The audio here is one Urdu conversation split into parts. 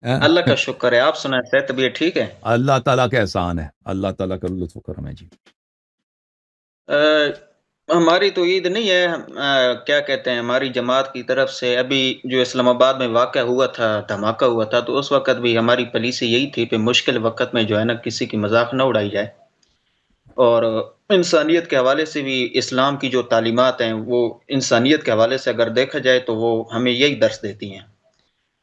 اللہ کا شکر ہے. آپ سنائیں، صحت طبیعت ٹھیک ہے؟ اللہ تعالیٰ کا احسان ہے، اللہ تعالیٰ کا لطف و کرم ہے جی. ہماری تو عید نہیں ہے. کیا کہتے ہیں، ہماری جماعت کی طرف سے ابھی جو اسلام آباد میں واقع ہوا تھا، دھماکہ ہوا تھا، تو اس وقت بھی ہماری پالیسی یہی تھی کہ مشکل وقت میں جو ہے نا کسی کی مذاق نہ اڑائی جائے. اور انسانیت کے حوالے سے بھی اسلام کی جو تعلیمات ہیں وہ انسانیت کے حوالے سے اگر دیکھا جائے تو وہ ہمیں یہی درس دیتی ہیں.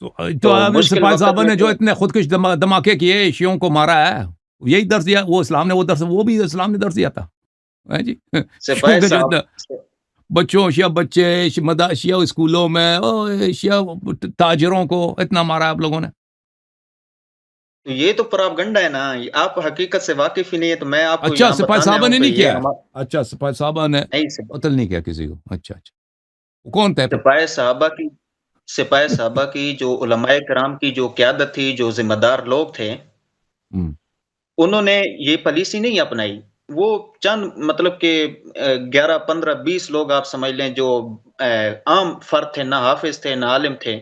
تو مشکل سپاہی وقت صاحبہ میں نے جو تو اتنے خودکش دھماکے کیے، شیعوں کو مارا ہے، یہی درس دیا. وہ اسلام نے وہ درس، وہ بھی اسلام نے درس دیا تھا جی. شیعوں سپاہی کے جو صاحب، اتنا بچوں، شیعہ بچے، شیعہ اسکولوں میں، شیعہ تاجروں کو اتنا مارا ہے آپ لوگوں نے. تو یہ تو پراپگنڈا ہے نا. آپ حقیقت سے واقف ہی نہیں ہے تو میں آپ کو اچھا، یہاں سپاہی بتانے صاحبہ آؤں نے کہ نہیں یہ کیا ہے؟ ہمارا اچھا، سپاہی صاحبہ نے نہیں. قتل نہیں کیا کسی کو؟ اچھا اچھا. وہ کون تھے پھر؟ سپاہ صحابہ کی جو علماء کرام کی جو قیادت تھی، جو ذمہ دار لوگ تھے، ہم، انہوں نے یہ پالیسی نہیں اپنائی. وہ چند مطلب کہ 11 15 20 لوگ آپ سمجھ لیں جو عام فرد تھے، نہ حافظ تھے نہ عالم تھے،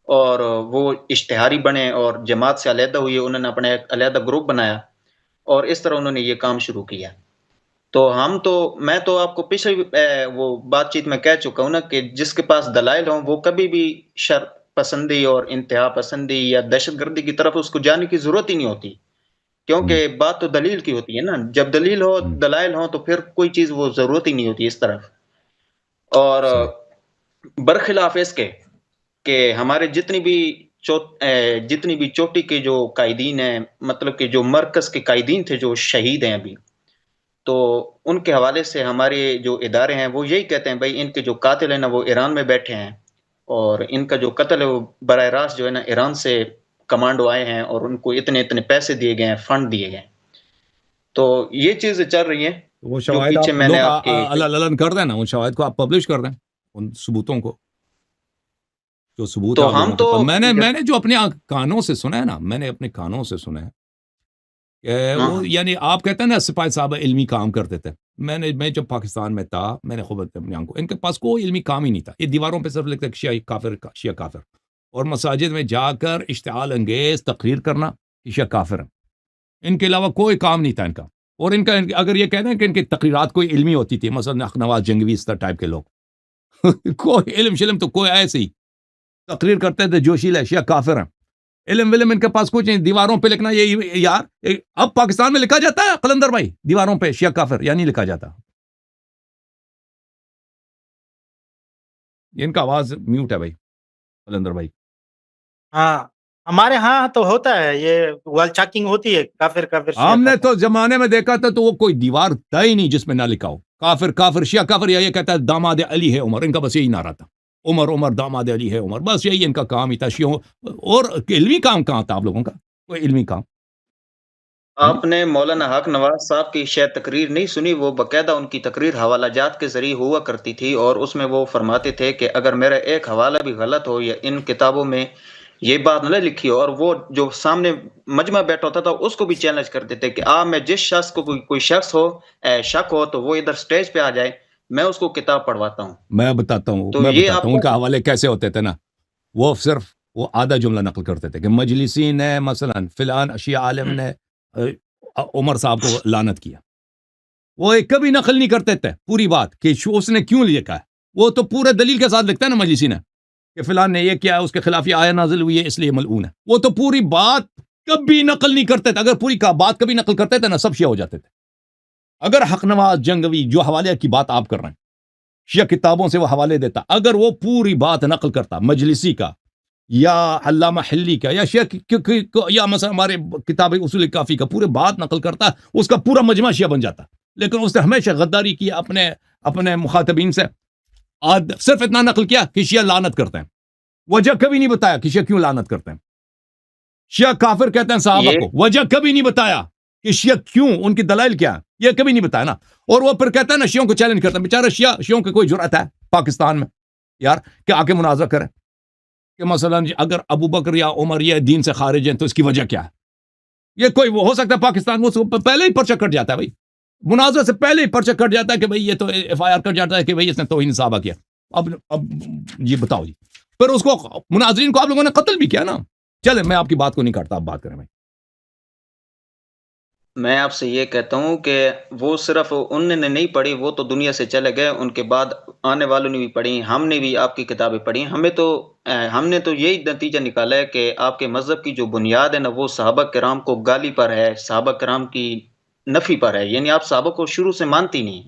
اور وہ اشتہاری بنے اور جماعت سے علیحدہ ہوئے. انہوں نے اپنا ایک علیحدہ گروپ بنایا اور اس طرح انہوں نے یہ کام شروع کیا. تو میں تو آپ کو پچھلی وہ بات چیت میں کہہ چکا ہوں نا کہ جس کے پاس دلائل ہوں وہ کبھی بھی شر پسندی اور انتہا پسندی یا دہشت گردی کی طرف اس کو جانے کی ضرورت ہی نہیں ہوتی، ہم، کیونکہ بات تو دلیل کی ہوتی ہے نا. جب دلیل ہو، ہم، دلائل ہو، تو پھر کوئی چیز وہ ضرورت ہی نہیں ہوتی اس طرف. اور صحیح. برخلاف اس کے کہ ہمارے جتنی بھی چوٹی کے جو قائدین ہیں، مطلب کہ جو مرکز کے قائدین تھے جو شہید ہیں ابھی، تو ان کے حوالے سے ہمارے جو ادارے ہیں وہ یہی کہتے ہیں بھائی ان کے جو قاتل ہیں نا وہ ایران میں بیٹھے ہیں، اور ان کا جو قتل ہے وہ براہ راست جو ہے نا ایران سے کمانڈو آئے ہیں اور ان کو اتنے اتنے پیسے دیے گئے ہیں، فنڈ دیے گئے ہیں. تو یہ چیزیں چل رہی ہیں وہ جو شواہد پیچھے آپ میں نے لوگ آپ کے. علن کر دیں نا، ان شواہد کو آپ پبلش کر دیں، ان ثبوتوں کو، جو ثبوت تو ہے آپ ہم لوگوں کے تو پاس. میں نے جو اپنے کانوں سے سنا ہے نا، میں نے اپنے کانوں سے سنا ہے کہ ہاں وہ، ہاں یعنی آپ کہتے ہیں نا سپاہی صاحب علمی کام کرتے تھے. میں جب پاکستان میں تھا، میں نے خود اپنے آنکھوں، ان کے پاس کوئی علمی کام ہی نہیں تھا. یہ دیواروں پہ صرف لکھتے شیعہ کافر، شیعہ کافر، اور مساجد میں جا کر اشتعال انگیز تقریر کرنا کہ شیعہ کافر ہیں. ان کے علاوہ کوئی کام نہیں تھا ان کا. اور ان کا اگر یہ کہتے ہیں کہ ان کی تقریرات کوئی علمی ہوتی تھی، مثلا اخنواز جنگوی اس طرح ٹائپ کے لوگ کوئی علم شلم تو کوئی ایسے ہی تقریر کرتے تھے جوشیلا شیعہ کافر ہیں. علم ولم ان کے پاس کچھ نہیں. دیواروں پہ لکھنا، یہ یار اب پاکستان میں لکھا جاتا ہے قلندر بھائی دیواروں پہ شیعہ کافر، یا نہیں لکھا جاتا؟ ان کا آواز میوٹ ہے بھائی قلندر بھائی. ہاں، ہمارے ہاں تو ہوتا ہے، یہ وال چاکنگ ہوتی ہے، کافر کافر شیعہ ہم نے کافر. تو زمانے میں دیکھا تھا تو وہ کوئی دیوار تھا ہی نہیں جس میں نہ لکھا ہو کافر کافر شیعہ کافر. یا یہ کہتا ہے داماد علی ہے عمر، ان کا بس یہی نعرہ تھا، عمر عمر داماد علی ہے عمر، بس یہی ان کا کام ہی تھا شیعوں. اور علمی کام کہاں تھا آپ لوگوں کا؟ کوئی علمی کام. ہاں جی. آپ نے مولانا حق نواز صاحب کی شاید تقریر نہیں سنی. وہ باقاعدہ ان کی تقریر حوالہ جات کے ذریعے ہوا کرتی تھی، اور اس میں وہ فرماتے تھے کہ اگر میرا ایک حوالہ بھی غلط ہو یا ان کتابوں میں یہ بات نہ لکھی ہو، اور وہ جو سامنے مجمع بیٹھا ہوتا تھا اس کو بھی چیلنج کرتے تھے کہ میں جس شخص کو کوئی شخص ہو شک ہو تو وہ ادھر سٹیج پہ آ جائے، میں اس کو کتاب پڑھواتا ہوں. میں بتاتا ہوں تو یہ آپ ان کا حوالے کیسے ہوتے تھے نا. وہ صرف وہ آدھا جملہ نقل کرتے تھے کہ مجلسی نے مثلا فلان شیعہ عالم نے عمر صاحب کو لعنت کیا. وہ ایک کبھی نقل نہیں کرتے تھے پوری بات کہ اس نے کیوں لکھا ہے. وہ تو پورے دلیل کے ساتھ لکھتا ہے نا مجلسی نے کہ فلان نے یہ کیا، اس کے خلاف یہ آیت نازل ہوئی ہے اس لیے ملعون ہے. وہ تو پوری بات کبھی نقل نہیں کرتے تھے. اگر پوری بات کبھی نقل کرتے تھے نا سب شیعہ ہو جاتے تھے. اگر حق نواز جنگوی جو حوالے کی بات آپ کر رہے ہیں، شیعہ کتابوں سے وہ حوالے دیتا، اگر وہ پوری بات نقل کرتا مجلسی کا یا علامہ حلی کا یا یا مثلا ہمارے کتاب اصول کافی کا پورے بات نقل کرتا، اس کا پورا مجمع شیعہ بن جاتا. لیکن اس نے ہمیشہ غداری کی اپنے مخاطبین سے. صرف اتنا نقل کیا کہ شیعہ لعنت کرتے ہیں، وجہ کبھی نہیں بتایا کہ شیعہ کیوں لعنت کرتے ہیں. شیعہ کافر کہتے ہیں صحابہ یہ کو، وجہ کبھی نہیں بتایا کہ شیعہ کیوں، ان کی دلائل کیا، یہ کبھی نہیں بتایا نا. اور وہ پھر کہتا ہے نا شیعوں کو چیلنج کرتا ہے. بیچارہ شیعوں کی کوئی جرأت ہے پاکستان میں یار کہ آ کے مناظرہ کرے کہ مثلا اگر ابو بکر یا عمر یہ دین سے خارج ہیں تو اس کی وجہ کیا ہے. یہ کوئی وہ ہو سکتا ہے پاکستان میں پہلے ہی پرچہ کٹ جاتا ہے بھائی، مناظرہ سے پہلے ہی پرچہ کٹ جاتا ہے کہ بھائی یہ تو ایف آئی آر کٹ جاتا ہے کہ بھائی اس نے توہین صحابہ کیا. اب جی بتاؤ جی، پھر اس کو مناظرین کو آپ لوگوں نے قتل بھی کیا نا. چلے میں آپ کی بات کو نہیں کاٹتا، آپ بات کریں بھائی. میں آپ سے یہ کہتا ہوں کہ وہ صرف انہوں نے نہیں پڑھی، وہ تو دنیا سے چلے گئے، ان کے بعد آنے والوں نے بھی پڑھی، ہم نے بھی آپ کی کتابیں پڑھی. ہم نے تو یہی نتیجہ نکالا ہے کہ آپ کے مذہب کی جو بنیاد ہے نا، وہ صحابہ کرام کو گالی پر ہے، صحابہ کرام کی نفی پر ہے، یعنی آپ صحابہ کو شروع سے مانتی نہیں.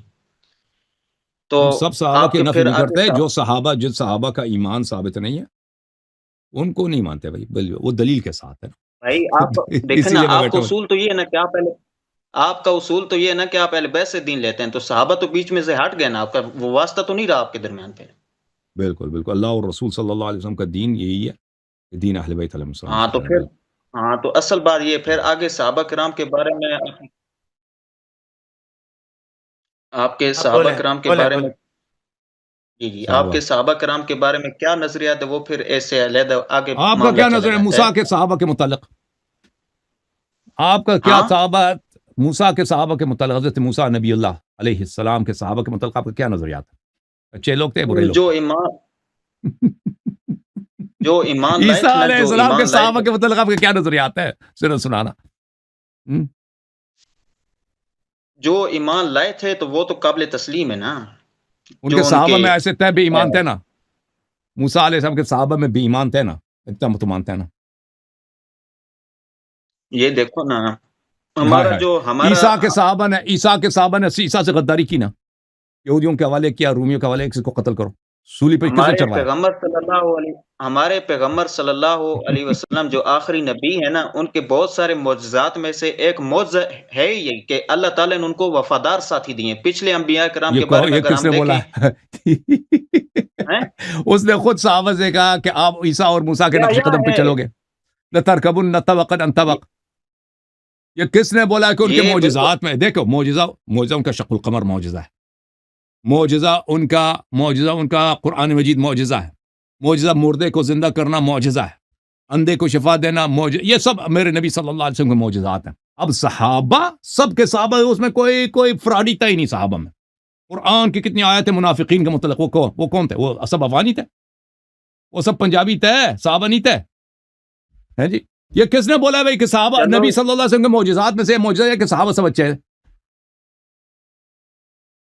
تو ہم سب صحابہ آپ کی کے نفی پھر نہیں آگے کرتے، جو صحابہ کا ایمان ثابت نہیں ہے ان کو نہیں مانتے بھائی، وہ دلیل کے ساتھ ہے. بھائی آپ دیکھیں اسی نا، لیے میں آپ کا بیٹھا ہوں. اصول تو یہ ہے نا کہ آپ کا اصول تو یہ ہے نا کہ آپ اہل بیت سے دین لیتے ہیں، تو صحابہ تو بیچ میں سے ہٹ گئے نا، آپ کا وہ واسطہ تو نہیں رہا آپ کے درمیان پہ. بالکل بالکل، اللہ اور رسول صلی اللہ علیہ وسلم کا دین یہی ہے کہ دین اہل بیت علیہ السلام ہاں سے تو ہے. پھر ہاں تو اصل بات یہ پھر آگے صحابہ کرام کے بارے میں، آپ کے آپ صحابہ بولیں کرام کے بولیں بارے میں، بولیں. جی آپ صحابہ، کے صحابہ کرام کے بارے میں کیا نظریات ہے، وہ پھر ایسے علیحدہ آگے آپ کا معاملہ کیا چلا نظر ہے جاتا ہے. موسیٰ کے صحابہ کے متعلق؟ آپ کا کیا ہاں صحابہ، موسیٰ کے صحابہ کے متعلق، حضرت موسیٰ نبی اللہ علیہ السلام کے صحابہ کے متعلق آپ کا کیا نظریات ہے؟ اچھے لوگ تھے، برے لوگ جو تھے؟ ایمان جو ایمان لائے عیسیٰ تھے نا، علیہ جو السلام کے ایمان لائے صحابہ تھے، کے متعلق آپ کے کیا نظریات ہے؟ صرف سنانا. ہم؟ جو ایمان لائے تھے تو وہ تو قابل تسلیم ہے نا. ان کے جو ان صحابہ کے میں ایسے تھے بے ایمان تھے نا، موسیٰ علیہ السلام کے صحابہ میں بے ایمان تھے نا، اتنا تو مانتے ہیں نا. یہ دیکھو نا، ہائے ہمارا ہائے، جو ہمارا عیسیٰ کے صحابہ نے عیسیٰ سے غداری کی نا، یہودیوں کے حوالے کیا، رومیوں کے حوالے، کسی کو قتل کرو، سولی پہ کس نے چڑھوایا؟ ہمارے پیغمبر صلی اللہ علیہ وسلم جو آخری نبی ہے نا، ان کے بہت سارے معجزات میں سے ایک معجزہ ہے یہ کہ اللہ تعالیٰ نے ان کو وفادار ساتھی دیے. پچھلے انبیاء کرام کے بارے میں یہ اگر کس ہم نے بولا؟ دیکھیں ہیں اس نے خود صحابہ سے کہا کہ آپ عیسیٰ اور موسیٰ کے نقش قدم پہ ہے چلو گے، لَتَرْكَبُنَّ طَبَقًا عَن طَبَقٍ. یہ کس نے بولا کہ ان کے یہ بالکل معجزات میں دیکھو، معجزہ ان کا شق القمر معجزہ ہے، معجزہ ان کا قرآن مجید معجزہ ہے، معجزہ مردے کو زندہ کرنا معجزہ ہے، اندھے کو شفا دینا معجزہ، یہ سب میرے نبی صلی اللہ علیہ وسلم کے معجزات ہیں. اب صحابہ، سب کے صحابہ، اس میں کوئی فراڈی تھا ہی نہیں صحابہ میں. قرآن کی کتنی آیتیں منافقین کے متعلق، وہ کون تھے؟ وہ سب افغانی تھے، وہ سب پنجابی تھے، صحابہ نہیں تھے. ہے جی، یہ کس نے بولا بھائی کہ صحابہ، چلو نبی صلی اللہ علیہ وسلم کے معجزات میں سے معجزہ ہے کہ صحابہ سب اچھے ہیں؟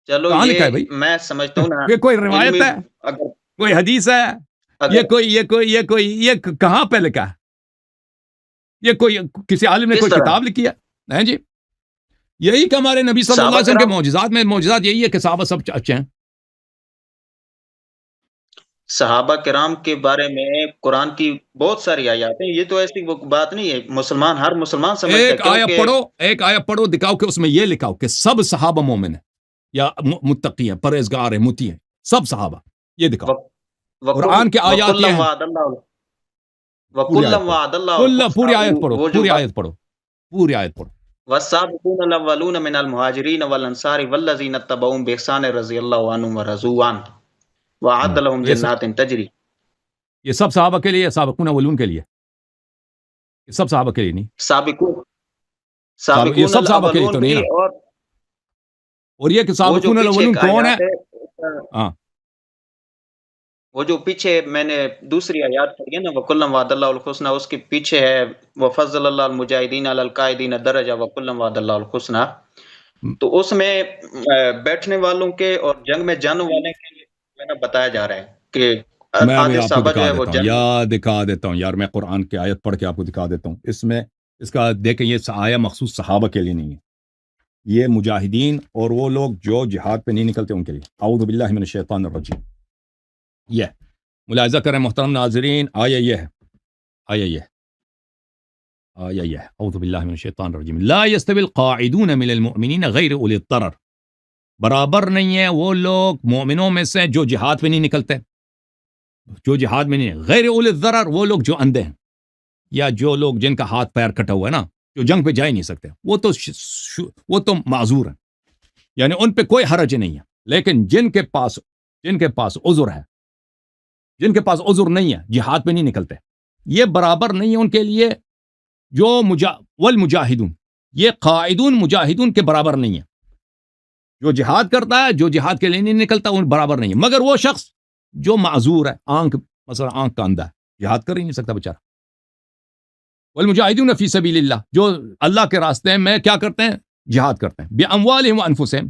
چلو کہاں لکھا ہے یہ بھائی؟ میں سمجھتا ہوں نا، یہ کوئی روایت علمی ہے؟ اگر کوئی حدیث ہے؟ اگر یہ کہاں پہ لکھا ہے؟ یہ کوئی کسی عالم نے کس کوئی طرح کتاب لکھی ہے جی؟ یہی کہ ہمارے نبی صلی اللہ صحابہ علیہ وسلم کے کرام معجزات میں معجزات یہی ہے کہ صحابہ سب اچھے ہیں. صحابہ کرام کے بارے میں قرآن کی بہت ساری آیات ہیں. یہ تو ایسی وہ بات نہیں ہے، ہر مسلمان سمجھتا ہے، کیونکہ ایک آیت پڑھو، دکھاؤ کہ اس میں یہ لکھاؤ کہ سب صحابہ مومن ہیں یا متقی ہیں، پرہیزگار ہیں، متی ہیں، سب صحابہ، یہ دکھاؤ. قرآن کے آیات یہ وَكُلًّا ہیں. وَعَدَ اللَّهُ پوری آیت وَكُلًّا پڑھو، وَعَدَ اللَّهُ پوری الْحُسْنَى. آیت پڑھو، وہ جو پوری آیت پڑھو، پوری آیت پڑھو. وَالسَّابِقُونَ الْأَوَّلُونَ مِنَ الْمُهَاجِرِينَ وَالْأَنصَارِ وَالَّذِينَ اتَّبَعُوهُم بِإِحْسَانٍ رَضِيَ اللَّهُ عَنْهُمْ وَرَضُوا عَنْهُ وَأَعَدَّ لَهُمْ جَنَّاتٍ تَجْرِي. یہ سب صحابہ کے لیے، سابقون اولون کے لیے، یہ سب صحابہ کے لیے نہیں. سابقون یہ سابقون سب صحابہ کے لیے الاولون تو نہیں بھی، نا. اور اور یہ کہ وہ جو سابقون پیچھے الاولون ایک کون ہے؟ آیات ہے، ہاں، وہ جو پیچھے میں نے دوسری آیات پڑھی ہے نا، وَكُلًّا وَعَدَ اللَّهُ الْحُسْنَى، اس کے پیچھے ہے وَفَضَّلَ اللَّهُ الْمُجَاهِدِينَ عَلَى الْقَاعِدِينَ دَرَجَةً وَكُلًّا وَعَدَ اللَّهُ الْحُسْنَى. تو اس میں بیٹھنے والوں کے اور جنگ میں جانے والے کے لیے بتایا جا رہا ہے کہ میں آدھے آپ کو صحابہ جو دکھا ہے وہ دیتا ہوں، جنگ. دکھا دیتا ہوں یار، میں قرآن کی آیت پڑھ کے آپ کو دکھا دیتا ہوں. اس کا دیکھیں، یہ آیا مخصوص صحابہ کے لیے نہیں ہے، یہ مجاہدین اور وہ لوگ جو جہاد پہ نہیں نکلتے ان کے لیے. اعوذ باللہ من الشیطان الرجیم. یہ ملاحظہ کریں محترم ناظرین، آیا یہ ہے اعوذ باللہ من الشیطان الرجیم. لا يستوی القاعدون من المؤمنین غیر اولی الضرر. برابر نہیں ہے وہ لوگ مومنوں میں سے جو جہاد پہ نہیں نکلتے، جو جہاد میں نہیں، غیر اولی الضرر، وہ لوگ جو اندھے ہیں یا جو لوگ جن کا ہاتھ پیر کٹا ہوا ہے نا، جو جنگ پہ جا ہی نہیں سکتے، وہ تو معذور ہیں، یعنی ان پہ کوئی حرج نہیں ہے. لیکن جن کے پاس عذر ہے، جن کے پاس عذر نہیں ہے، جہاد پہ نہیں نکلتے، یہ برابر نہیں ہے ان کے لیے. جو والمجاہدون، یہ قائدون مجاہدون کے برابر نہیں ہے. جو جہاد کرتا ہے، جو جہاد کے لیے نہیں نکلتا، ان برابر نہیں ہے. مگر وہ شخص جو معذور ہے، مثلا آنکھ کا اندھا ہے، جہاد کر ہی نہیں سکتا بیچارہ، والمجاہدون فی سبیل اللہ، جو اللہ کے راستے میں کیا کرتے ہیں؟ جہاد کرتے ہیں، باموالہم وانفسہم،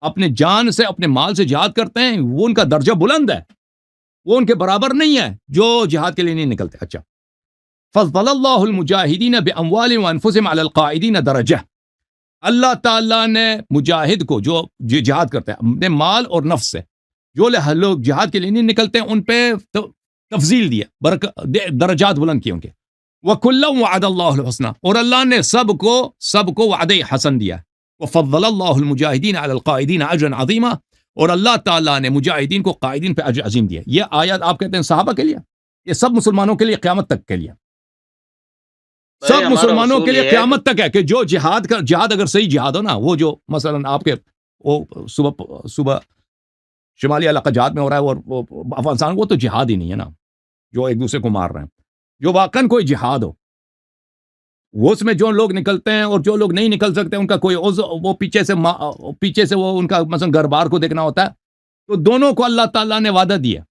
اپنے جان سے اپنے مال سے جہاد کرتے ہیں، وہ ان کا درجہ بلند ہے، وہ ان کے برابر نہیں ہے جو جہاد کے لیے نہیں نکلتے. اچھا، فضل اللہ المجاہدین باموالہم وانفسہم علی القاعدین درجہ، اللہ تعالیٰ نے مجاہد کو جو جہاد کرتے ہیں اپنے مال اور نفس سے، جو لوگ جہاد کے لیے نہیں نکلتے ان پہ تفضیل دیا، درجات بلند کیے ان کے. وَكُلًّا وَعَدَ اللَّهُ الْحُسْنَى، اور اللہ نے سب کو وعدہ حسن دیا. وَفَضَّلَ اللَّهُ الْمُجَاهِدِينَ عَلَى الْقَاعِدِينَ أَجْرًا عَظِيمًا، اور اللہ تعالیٰ نے مجاہدین کو قائدین پہ اجر عظیم دیا. یہ آیات آپ کہتے ہیں صحابہ کے لیے، یہ سب مسلمانوں کے لیے قیامت تک کے لیے، بھائی سب ہمارا مسلمانوں اصول کے لیے یہ ہے قیامت تک ہے کہ جو جہاد اگر صحیح جہاد ہو نا، وہ جو مثلا آپ کے وہ صبح شمالی علاقہ جہاد میں ہو رہا ہے اور وہ افغانستان، وہ تو جہاد ہی نہیں ہے نا، جو ایک دوسرے کو مار رہے ہیں. جو واقعاً کوئی جہاد ہو، وہ اس میں جو لوگ نکلتے ہیں اور جو لوگ نہیں نکل سکتے ان کا کوئی وہ پیچھے سے وہ ان کا مثلا گھر بار کو دیکھنا ہوتا ہے، تو دونوں کو اللہ تعالیٰ نے وعدہ دیا.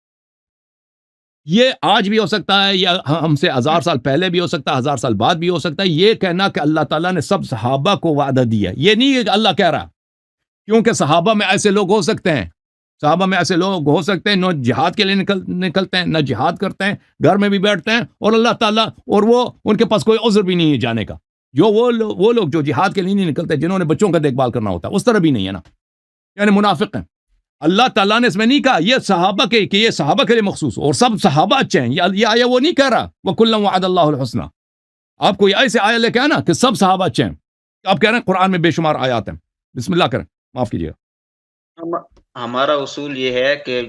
یہ آج بھی ہو سکتا ہے، یا ہم سے 1000 سال پہلے بھی ہو سکتا ہے، 1000 سال بعد بھی ہو سکتا ہے. یہ کہنا کہ اللہ تعالیٰ نے سب صحابہ کو وعدہ دیا، یہ نہیں ہے کہ اللہ کہہ رہا، کیونکہ صحابہ میں ایسے لوگ ہو سکتے ہیں، نہ جہاد کے لیے نکلتے ہیں، نہ جہاد کرتے ہیں، گھر میں بھی بیٹھتے ہیں، اور اللہ تعالیٰ اور وہ ان کے پاس کوئی عذر بھی نہیں ہے جانے کا. جو وہ لوگ جو جہاد کے لیے نہیں نکلتے، جنہوں نے بچوں کا دیکھ بھال کرنا ہوتا ہے، اس طرح بھی نہیں ہے نا، یعنی منافق ہیں. اللہ تعالیٰ نے اس میں نہیں کہا یہ صحابہ کہ یہ صحابہ کے لیے مخصوص اور سب صحابہ اچھے ہیں، یہ آیا وہ نہیں کہہ رہا وَكُلًّا وَعَدَ اللَّهُ الْحُسْنَى. آپ کوئی ایسے آیا لے کے آنا کہ سب صحابہ اچھے ہیں، آپ کہہ رہے ہیں قرآن میں بے شمار آیات ہیں. بسم اللہ کریں، معاف کیجیے گا. ہمارا اصول یہ ہے کہ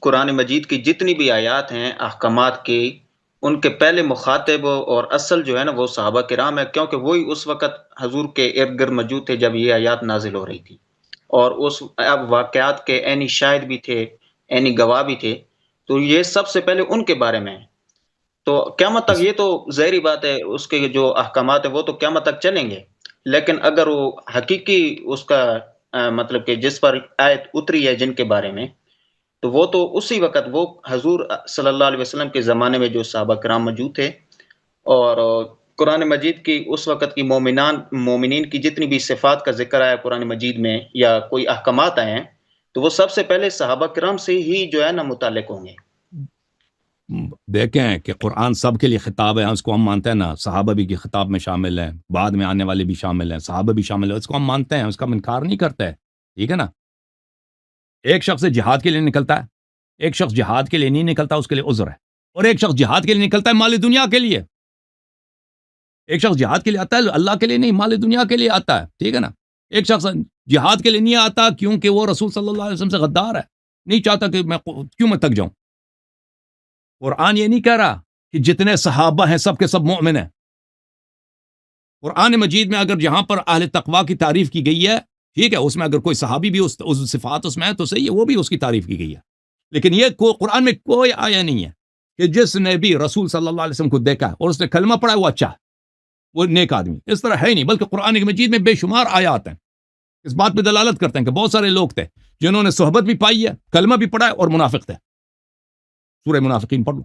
قرآن مجید کی جتنی بھی آیات ہیں احکامات کی، ان کے پہلے مخاطب اور اصل جو ہے نا وہ صحابہ کرام ہے، کیونکہ وہی اس وقت حضور کے ارد گرد موجود تھے جب یہ آیات نازل ہو رہی تھی، اور اس اب واقعات کے عینی شاہد بھی تھے، عینی گواہ بھی تھے. تو یہ سب سے پہلے ان کے بارے میں ہے. تو قیامت تک یہ تو ظاہری بات ہے، اس کے جو احکامات ہیں وہ تو قیامت تک چلیں گے. لیکن اگر وہ حقیقی اس کا مطلب کہ جس پر آیت اتری ہے جن کے بارے میں، تو وہ تو اسی وقت وہ حضور صلی اللہ علیہ وسلم کے زمانے میں جو صحابہ کرام موجود تھے، اور قرآن مجید کی اس وقت کی مومنین کی جتنی بھی صفات کا ذکر آیا قرآن مجید میں یا کوئی احکامات آئے ہیں، تو وہ سب سے پہلے صحابہ کرام سے ہی جو ہے نا متعلق ہوں گے. دیکھیں کہ قرآن سب کے لیے خطاب ہے، اس کو ہم مانتے ہیں نا، صحابہ بھی کی خطاب میں شامل ہیں، بعد میں آنے والے بھی شامل ہیں، صحابہ بھی شامل ہیں، اس کو ہم مانتے ہیں، اس کا ہم انکار نہیں کرتے ہیں، ٹھیک ہے نا. ایک شخص جہاد کے لیے نکلتا ہے، ایک شخص جہاد کے لیے نہیں نکلتا، اس کے لیے عذر ہے. اور ایک شخص جہاد کے لیے نکلتا ہے مال دنیا کے لیے، ایک شخص جہاد کے لیے آتا ہے اللہ کے لیے نہیں، مال دنیا کے لیے آتا ہے، ٹھیک ہے نا. ایک شخص جہاد کے لیے نہیں آتا کیونکہ وہ رسول صلی اللہ علیہ وسلم سے غدار ہے، نہیں چاہتا کہ میں تک جاؤں. قرآن یہ نہیں کہہ رہا کہ جتنے صحابہ ہیں سب کے سب مومن ہیں. قرآن مجید میں اگر جہاں پر اہل تقوی کی تعریف کی گئی ہے، ٹھیک ہے، اس میں اگر کوئی صحابی بھی اس صفات اس میں ہے تو صحیح ہے، وہ بھی اس کی تعریف کی گئی ہے. لیکن یہ قرآن میں کوئی آیا نہیں ہے کہ جس نے بھی رسول صلی اللہ علیہ وسلم کو دیکھا اور اس نے کلمہ پڑھا وہ اچھا ہے، وہ نیک آدمی، اس طرح ہے نہیں. بلکہ قرآن مجید میں بے شمار آیات ہیں اس بات پہ دلالت کرتے ہیں کہ بہت سارے لوگ تھے جنہوں نے صحبت بھی پائی ہے، کلمہ بھی پڑھا ہے، اور منافق تھے. سورہ منافقین پڑھ لو،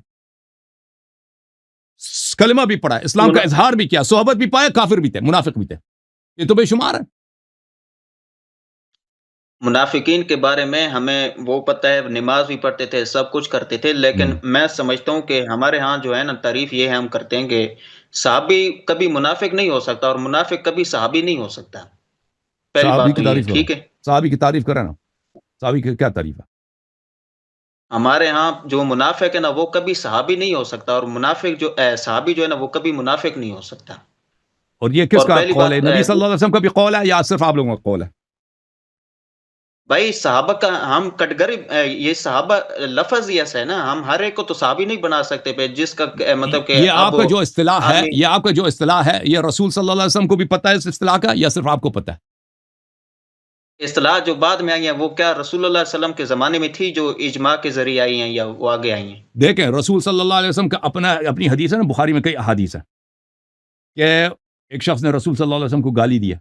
کلمہ بھی پڑھا ہے، اسلام کا اظہار بھی کیا، صحبت بھی پایا، کافر بھی تھے، منافق بھی تھے، یہ تو بے شمار ہے. منافقین کے بارے میں ہمیں وہ پتہ ہے، نماز بھی پڑھتے تھے، سب کچھ کرتے تھے، لیکن میں سمجھتا ہوں کہ ہمارے ہاں جو ہے نا تعریف یہ ہے، ہم کرتے ہیں کہ صحابی کبھی منافق نہیں ہو سکتا اور منافق کبھی صحابی نہیں ہو سکتا. پہلی صحابی بات تو کی یہ تعریف کرو، ٹھیک ہے. صحابی کی تعریف کرے نا، صحابی کی کیا تعریف ہے؟ ہمارے ہاں جو منافق ہے نا وہ کبھی صحابی نہیں ہو سکتا، اور منافق جو صحابی جو ہے نا وہ کبھی منافق نہیں ہو سکتا. اور یہ کس اور کا پہلی قول ہے؟ بات نبی صلی اللہ علیہ وسلم کا بھی قول ہے یا صرف آپ لوگوں کا قول ہے؟ بھائی صحابہ کا ہم کٹگری، یہ صحابہ لفظ ہی ایسا ہے نا، ہم ہر ایک کو تو صحابی نہیں بنا سکتے پہ جس کا مطلب کہ یہ آپ اب کا جو اصطلاح ہے، آدمی یہ آپ کا جو اصطلاح ہے، یہ رسول صلی اللہ علیہ وسلم کو بھی پتہ ہے اس اصطلاح کا یا صرف آپ کو پتہ ہے؟ اصطلاح جو بعد میں آئی ہیں وہ کیا رسول اللہ علیہ وسلم کے زمانے میں تھی جو اجماع کے ذریعے آئی ہیں یا وہ آگے آئی ہیں؟ دیکھیں رسول صلی اللہ علیہ وسلم کا اپنی حدیث ہے نا، بخاری میں کئی احادیث ہیں کہ ایک شخص نے رسول صلی اللہ علیہ وسلم کو گالی دی ہے،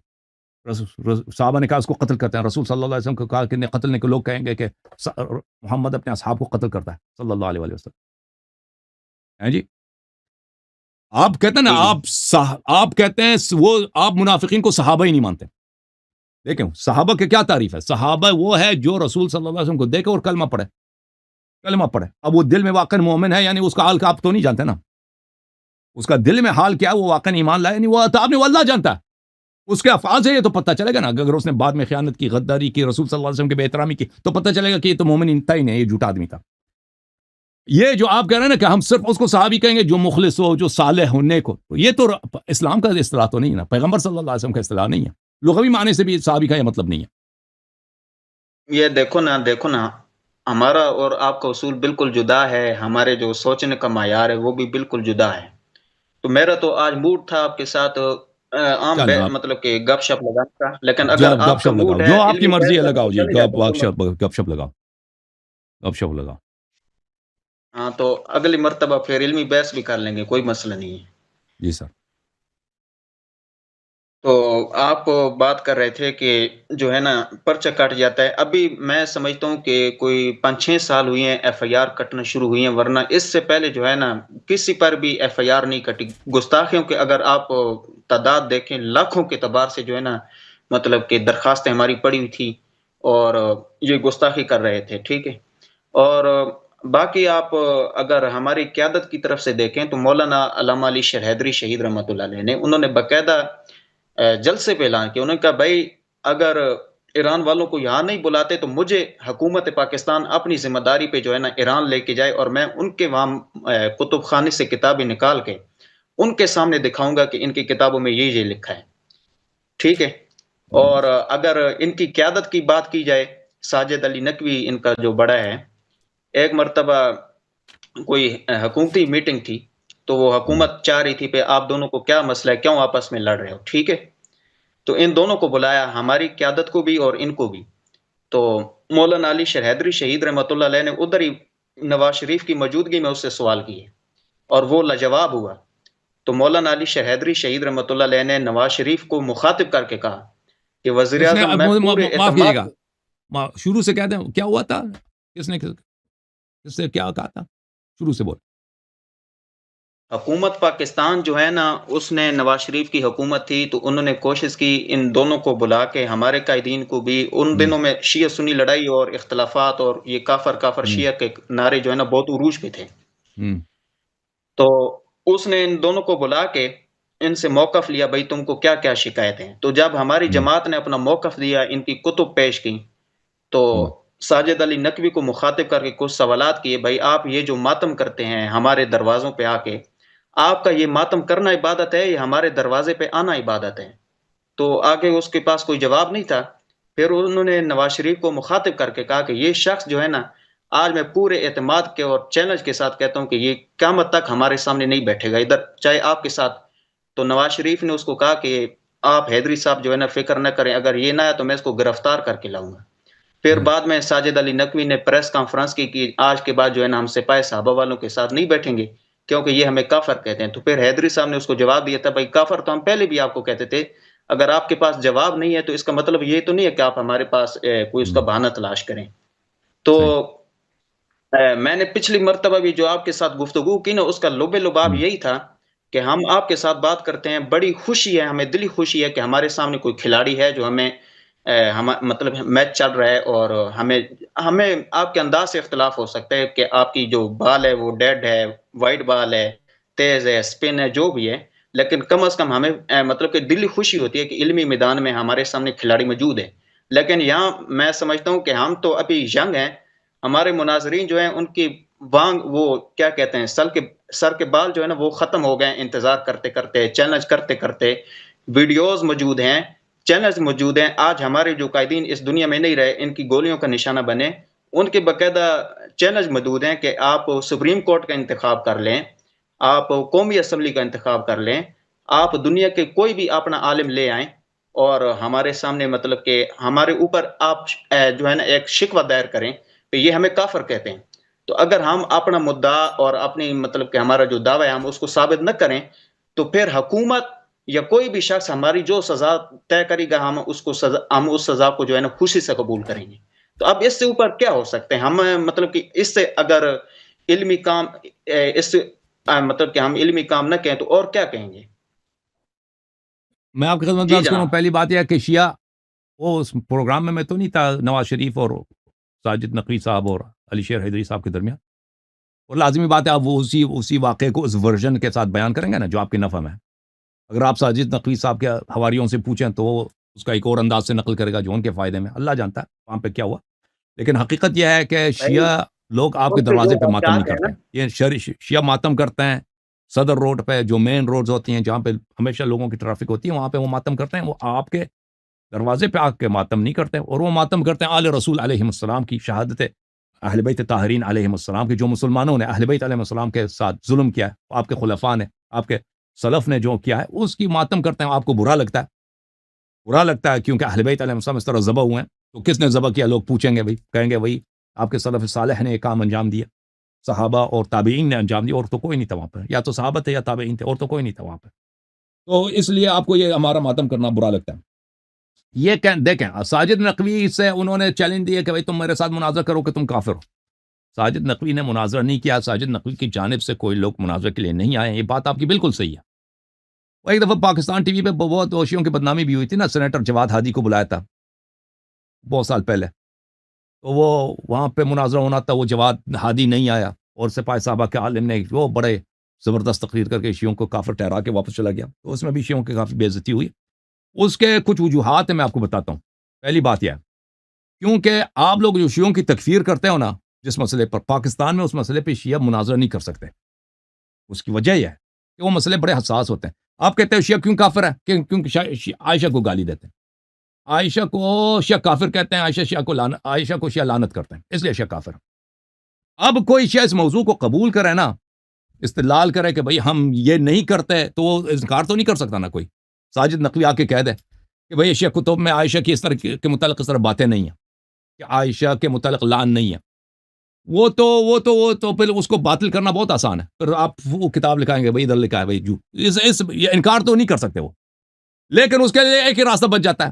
صحابہ نے کہا اس کو قتل کرتے ہیں، رسول صلی اللہ علیہ وسلم کو کہا کہ قتل کے لوگ کہیں گے کہ محمد اپنے اصحاب کو قتل کرتا ہے صلی اللہ علیہ وسلم. ہیں جی، آپ کہتے ہیں نا جی آپ کہتے ہیں وہ آپ منافقین کو صحابہ ہی نہیں مانتے. دیکھیں صحابہ کی کیا تعریف ہے؟ صحابہ وہ ہے جو رسول صلی اللہ علیہ وسلم کو دیکھے اور کلمہ پڑھے. اب وہ دل میں واقع مومن ہے، یعنی اس کا حال کا آپ تو نہیں جانتے نا. اس کا دل میں حال کیا ہے، وہ واقع ایمان لائے نہیں، وہ آپ نے وہ اللہ جانتا ہے. اس کے افعال سے یہ تو پتہ چلے گا نا. اگر اس نے بعد میں خیانت کی، غداری کی، رسول صلی اللہ علیہ وسلم کی بے احترامی کی، تو پتہ چلے گا کہ یہ تو مومن تھا ہی نہیں، یہ جھوٹا آدمی تھا. یہ جو آپ کہہ رہے ہیں نا کہ ہم صرف اس کو صحابی کہیں گے جو مخلص ہو، جو صالح ہو، نیک ہو، تو یہ تو اسلام کا اصطلاح تو نہیں ہے نا، پیغمبر صلی اللہ علیہ وسلم کا اصطلاح نہیں ہے. لغوی معنی سے بھی صحابی کا یہ مطلب نہیں ہے. یہ دیکھو نا ہمارا اور آپ کا اصول بالکل جدا ہے، ہمارے جو سوچنے کا معیار ہے وہ بھی بالکل جدا ہے. تو میرا تو آج موڈ تھا آپ کے ساتھ عام چلیں آپ مطلب کہ گپ شپ لگانے کا، لیکن اگر جب گپ آپ کا شپ لگاؤ، موڈ ہے جو آپ کی علمی مرضی بحث ہے کرنے لگاؤ تو جی. چلے جاتے ہیں دونوں. گپ شپ لگاؤ. ہاں تو اگلی مرتبہ پھر علمی بحث بھی کر لیں گے، کوئی مسئلہ نہیں ہے. جی سر. تو آپ بات کر رہے تھے کہ جو ہے نا پرچہ کٹ جاتا ہے. ابھی میں سمجھتا ہوں کہ کوئی 5-6 سال ہوئی ہیں ایف آئی آر کٹنا شروع ہوئی ہیں، ورنہ اس سے پہلے جو ہے نا کسی پر بھی ایف آئی آر نہیں کٹی. گستاخیوں کے اگر آپ تعداد دیکھیں لاکھوں کے اعتبار سے جو ہے نا مطلب کہ درخواستیں ہماری پڑی ہوئی تھی اور یہ گستاخی کر رہے تھے. ٹھیک ہے. اور باقی آپ اگر ہماری قیادت کی طرف سے دیکھیں تو مولانا علامہ علی شیر حیدری شہید رحمۃ اللہ علیہ نے انہوں نے باقاعدہ جلسے پہ اعلان کیا. انہوں نے کہا بھائی اگر ایران والوں کو یہاں نہیں بلاتے تو مجھے حکومت پاکستان اپنی ذمہ داری پہ جو ہے نا ایران لے کے جائے اور میں ان کے وہاں کتب خانے سے کتابیں نکال کے ان کے سامنے دکھاؤں گا کہ ان کی کتابوں میں یہ لکھا ہے. ٹھیک ہے. اور اگر ان کی قیادت کی بات کی جائے، ساجد علی نقوی ان کا جو بڑا ہے، ایک مرتبہ کوئی حکومتی میٹنگ تھی تو وہ حکومت چاہ رہی تھی پہ آپ دونوں کو کیا مسئلہ ہے، کیوں آپس میں لڑ رہے ہو. ٹھیک ہے. تو ان دونوں کو بلایا، ہماری قیادت کو بھی اور ان کو بھی. تو مولانا علی شیر حیدری شہید رحمۃ اللہ علیہ نے ادھر ہی نواز شریف کی موجودگی میں اس سے سوال کیے اور وہ لاجواب ہوا. تو مولانا علی شیر حیدری شہید رحمۃ اللہ علیہ نے نواز شریف کو مخاطب کر کے کہا کہ وزیر اس نے اعظم میں پورے معاف کیجیے اعتماد گا، شروع سے کہتے ہیں کیا ہوا تھا، کس سے کیا کہا تھا، شروع سے بول. حکومت پاکستان جو ہے نا اس نے نواز شریف کی حکومت تھی تو انہوں نے کوشش کی ان دونوں کو بلا کے، ہمارے قائدین کو بھی. ان دنوں میں شیعہ سنی لڑائی اور اختلافات اور یہ کافر شیعہ کے نعرے جو ہے نا بہت عروج پہ تھے. تو اس نے ان دونوں کو بلا کے ان سے موقف لیا، بھائی تم کو کیا کیا شکایت ہیں. تو جب ہماری جماعت نے اپنا موقف دیا، ان کی کتب پیش کی، تو ساجد علی نقوی کو مخاطب کر کے کچھ سوالات کیے. بھائی آپ یہ جو ماتم کرتے ہیں ہمارے دروازوں پہ آ کے، آپ کا یہ ماتم کرنا عبادت ہے یا ہمارے دروازے پہ آنا عبادت ہے؟ تو آگے اس کے پاس کوئی جواب نہیں تھا. پھر انہوں نے نواز شریف کو مخاطب کر کے کہا کہ یہ شخص جو ہے نا آج میں پورے اعتماد کے اور چیلنج کے ساتھ کہتا ہوں کہ یہ قیامت تک ہمارے سامنے نہیں بیٹھے گا ادھر، چاہے آپ کے ساتھ. تو نواز شریف نے اس کو کہا کہ آپ حیدری صاحب جو ہے نا فکر نہ کریں، اگر یہ نہ آیا تو میں اس کو گرفتار کر کے لاؤں گا. پھر بعد میں ساجد علی نقوی نے پریس کانفرنس کی کہ آج کے بعد جو ہے نا ہم سپاہ صحابہ والوں کے ساتھ نہیں بیٹھیں گے کیونکہ یہ ہمیں کافر کہتے ہیں. تو پھر حیدری صاحب نے اس کو جواب دیا تھا، بھائی کافر تو ہم پہلے بھی آپ کو کہتے تھے، اگر آپ کے پاس جواب نہیں ہے تو اس کا مطلب یہ تو نہیں ہے کہ آپ ہمارے پاس کوئی اس کا بہانہ تلاش کریں. تو میں نے پچھلی مرتبہ بھی جو آپ کے ساتھ گفتگو کی نا اس کا لباب یہی تھا کہ ہم آپ کے ساتھ بات کرتے ہیں، بڑی خوشی ہے، ہمیں دلی خوشی ہے کہ ہمارے سامنے کوئی کھلاڑی ہے جو ہمیں مطلب میچ چل رہا ہے اور ہمیں آپ کے انداز سے اختلاف ہو سکتا ہے کہ آپ کی جو بال ہے وہ ڈیڈ ہے، وائٹ بال ہے، تیز ہے، سپن ہے، جو بھی ہے، لیکن کم از کم ہمیں مطلب کہ دلی خوشی ہوتی ہے کہ علمی میدان میں ہمارے سامنے کھلاڑی موجود ہے. لیکن یہاں میں سمجھتا ہوں کہ ہم تو ابھی ینگ ہیں، ہمارے مناظرین جو ہیں ان کی وہ کیا کہتے ہیں سر کے بال جو ہے نا وہ ختم ہو گئے انتظار کرتے کرتے، چیلنج کرتے کرتے. ویڈیوز موجود ہیں، چیلنج موجود ہیں. آج ہمارے جو قائدین اس دنیا میں نہیں رہے، ان کی گولیوں کا نشانہ بنے، ان کے باقاعدہ چیلنج موجود ہیں کہ آپ سپریم کورٹ کا انتخاب کر لیں، آپ قومی اسمبلی کا انتخاب کر لیں، آپ دنیا کے کوئی بھی اپنا عالم لے آئیں اور ہمارے سامنے مطلب کہ ہمارے اوپر آپ جو ہے نا ایک شکوہ دائر کریں کہ یہ ہمیں کافر کہتے ہیں. تو اگر ہم اپنا مدعا اور اپنی مطلب کہ ہمارا جو دعویٰ ہے ہم اس کو ثابت نہ کریں تو پھر حکومت یا کوئی بھی شخص ہماری جو سزا طے کرے گا ہم اس سزا کو جو ہے نا خوشی سے قبول کریں گے. تو اب اس سے اوپر کیا ہو سکتے ہیں ہم؟ مطلب کہ اس سے اگر علمی کام اس سے مطلب کہ ہم علمی کام نہ کہیں تو اور کیا کہیں گے؟ میں آپ کی خدمت میں جی عرض کروں، جناب۔ پہلی بات یہ ہے کہ شیعہ، وہ اس پروگرام میں تو نہیں تھا نواز شریف اور ساجد نقوی صاحب اور علی شیر حیدری صاحب کے درمیان، اور لازمی بات ہے آپ وہ اسی واقعے کو اس ورژن کے ساتھ بیان کریں گے نا جو آپ کے نفع میں ہے۔ اگر آپ ساجد نقوی صاحب کے حواریوں سے پوچھیں تو وہ اس کا ایک اور انداز سے نقل کرے گا جو ان کے فائدے میں، اللہ جانتا ہے وہاں پہ کیا ہوا، لیکن حقیقت یہ ہے کہ بھائی شیعہ لوگ آپ کے ان پہ جو دروازے پہ ماتم نہیں واقعات ہیں کرتے نا، ہیں، یہ شیعہ ماتم کرتے ہیں صدر روڈ پہ، جو مین روڈز ہوتی ہیں جہاں پہ ہمیشہ لوگوں کی ٹریفک ہوتی ہے، وہاں پہ وہ ماتم کرتے ہیں، وہ آپ کے دروازے پہ آ کے ماتم نہیں کرتے، اور وہ ماتم کرتے ہیں آل رسول علیہ السلام کی شہادت، اہل بیت طاہرین علیہ السلام کی، جو مسلمانوں نے اہل بیت علیہ السلام کے ساتھ ظلم کیا ہے، آپ کے خلفاء نے، آپ کے سلف نے جو کیا ہے اس کی ماتم کرتے ہیں، آپ کو برا لگتا ہے کیونکہ اہل بیت علیہ السلام اس طرح ذبح ہوئے ہیں، تو کس نے ذبح کیا؟ لوگ پوچھیں گے، بھائی کہیں گے وہی آپ کے سلف صالح نے یہ کام انجام دیا، صحابہ اور تابعین نے انجام دیا، اور تو کوئی نہیں تھا وہاں پہ، یا تو صحابہ تھے یا تابعین تھے، اور تو کوئی نہیں تھا وہاں پہ، تو اس لیے آپ کو یہ ہمارا ماتم کرنا برا لگتا ہے۔ یہ دیکھیں ساجد نقوی سے انہوں نے چیلنج دیا کہ بھائی تم میرے ساتھ مناظرہ کرو کہ تم کافر ہو، ساجد نقوی نے مناظرہ نہیں کیا، ساجد نقوی کی جانب سے کوئی لوگ مناظرے کے لیے نہیں آئے، یہ بات آپ کی بالکل صحیح ہے۔ وہ ایک دفعہ پاکستان ٹی وی پہ بہت دوشیوں کی بدنامی بھی ہوئی تھی نا، سینیٹر جواد ہادی کو بلایا تھا بہت سال پہلے، تو وہ وہاں پہ مناظرہ ہونا تھا، وہ جواد ہادی نہیں آیا، اور سپاہی صحابہ کے عالم نے وہ بڑے زبردست تقریر کر کے شیعوں کو کافر ٹھہرا کے واپس چلا گیا، تو اس میں بھی شیعوں کی کافی بے عزتی ہوئی۔ اس کے کچھ وجوہات ہیں، میں آپ کو بتاتا ہوں۔ پہلی بات یہ ہے کیونکہ آپ لوگ جو شیعوں کی تکفیر کرتے ہو نا جس مسئلے پر، پاکستان میں اس مسئلے پہ شیعہ مناظرہ نہیں کر سکتے، اس کی وجہ یہ ہے کہ وہ مسئلے بڑے حساس ہوتے ہیں۔ آپ کہتے ہیں شیعہ کیوں کافر ہے؟ کیونکہ عائشہ کو گالی دیتے ہیں، عائشہ کو شیعہ کافر کہتے ہیں، عائشہ کو شیعہ لعنت کرتے ہیں، اس لیے شیعہ کافر۔ اب کوئی شیعہ اس موضوع کو قبول کرے نا، استدلال کرے کہ بھئی ہم یہ نہیں کرتے، تو وہ انکار تو نہیں کر سکتا نا کوئی۔ ساجد نقوی آ کے کہہ دے کہ بھئی شیعہ کتب میں عائشہ کی اس طرح کے متعلق اس طرح باتیں نہیں ہیں، کہ عائشہ کے متعلق لعن نہیں ہے، وہ تو پھر اس کو باطل کرنا بہت آسان ہے، پھر آپ وہ کتاب لکھائیں گے بھئی ادھر لکھا ہے بھئی جو یہ انکار تو نہیں کر سکتے وہ، لیکن اس کے لیے ایک ہی راستہ بچ جاتا ہے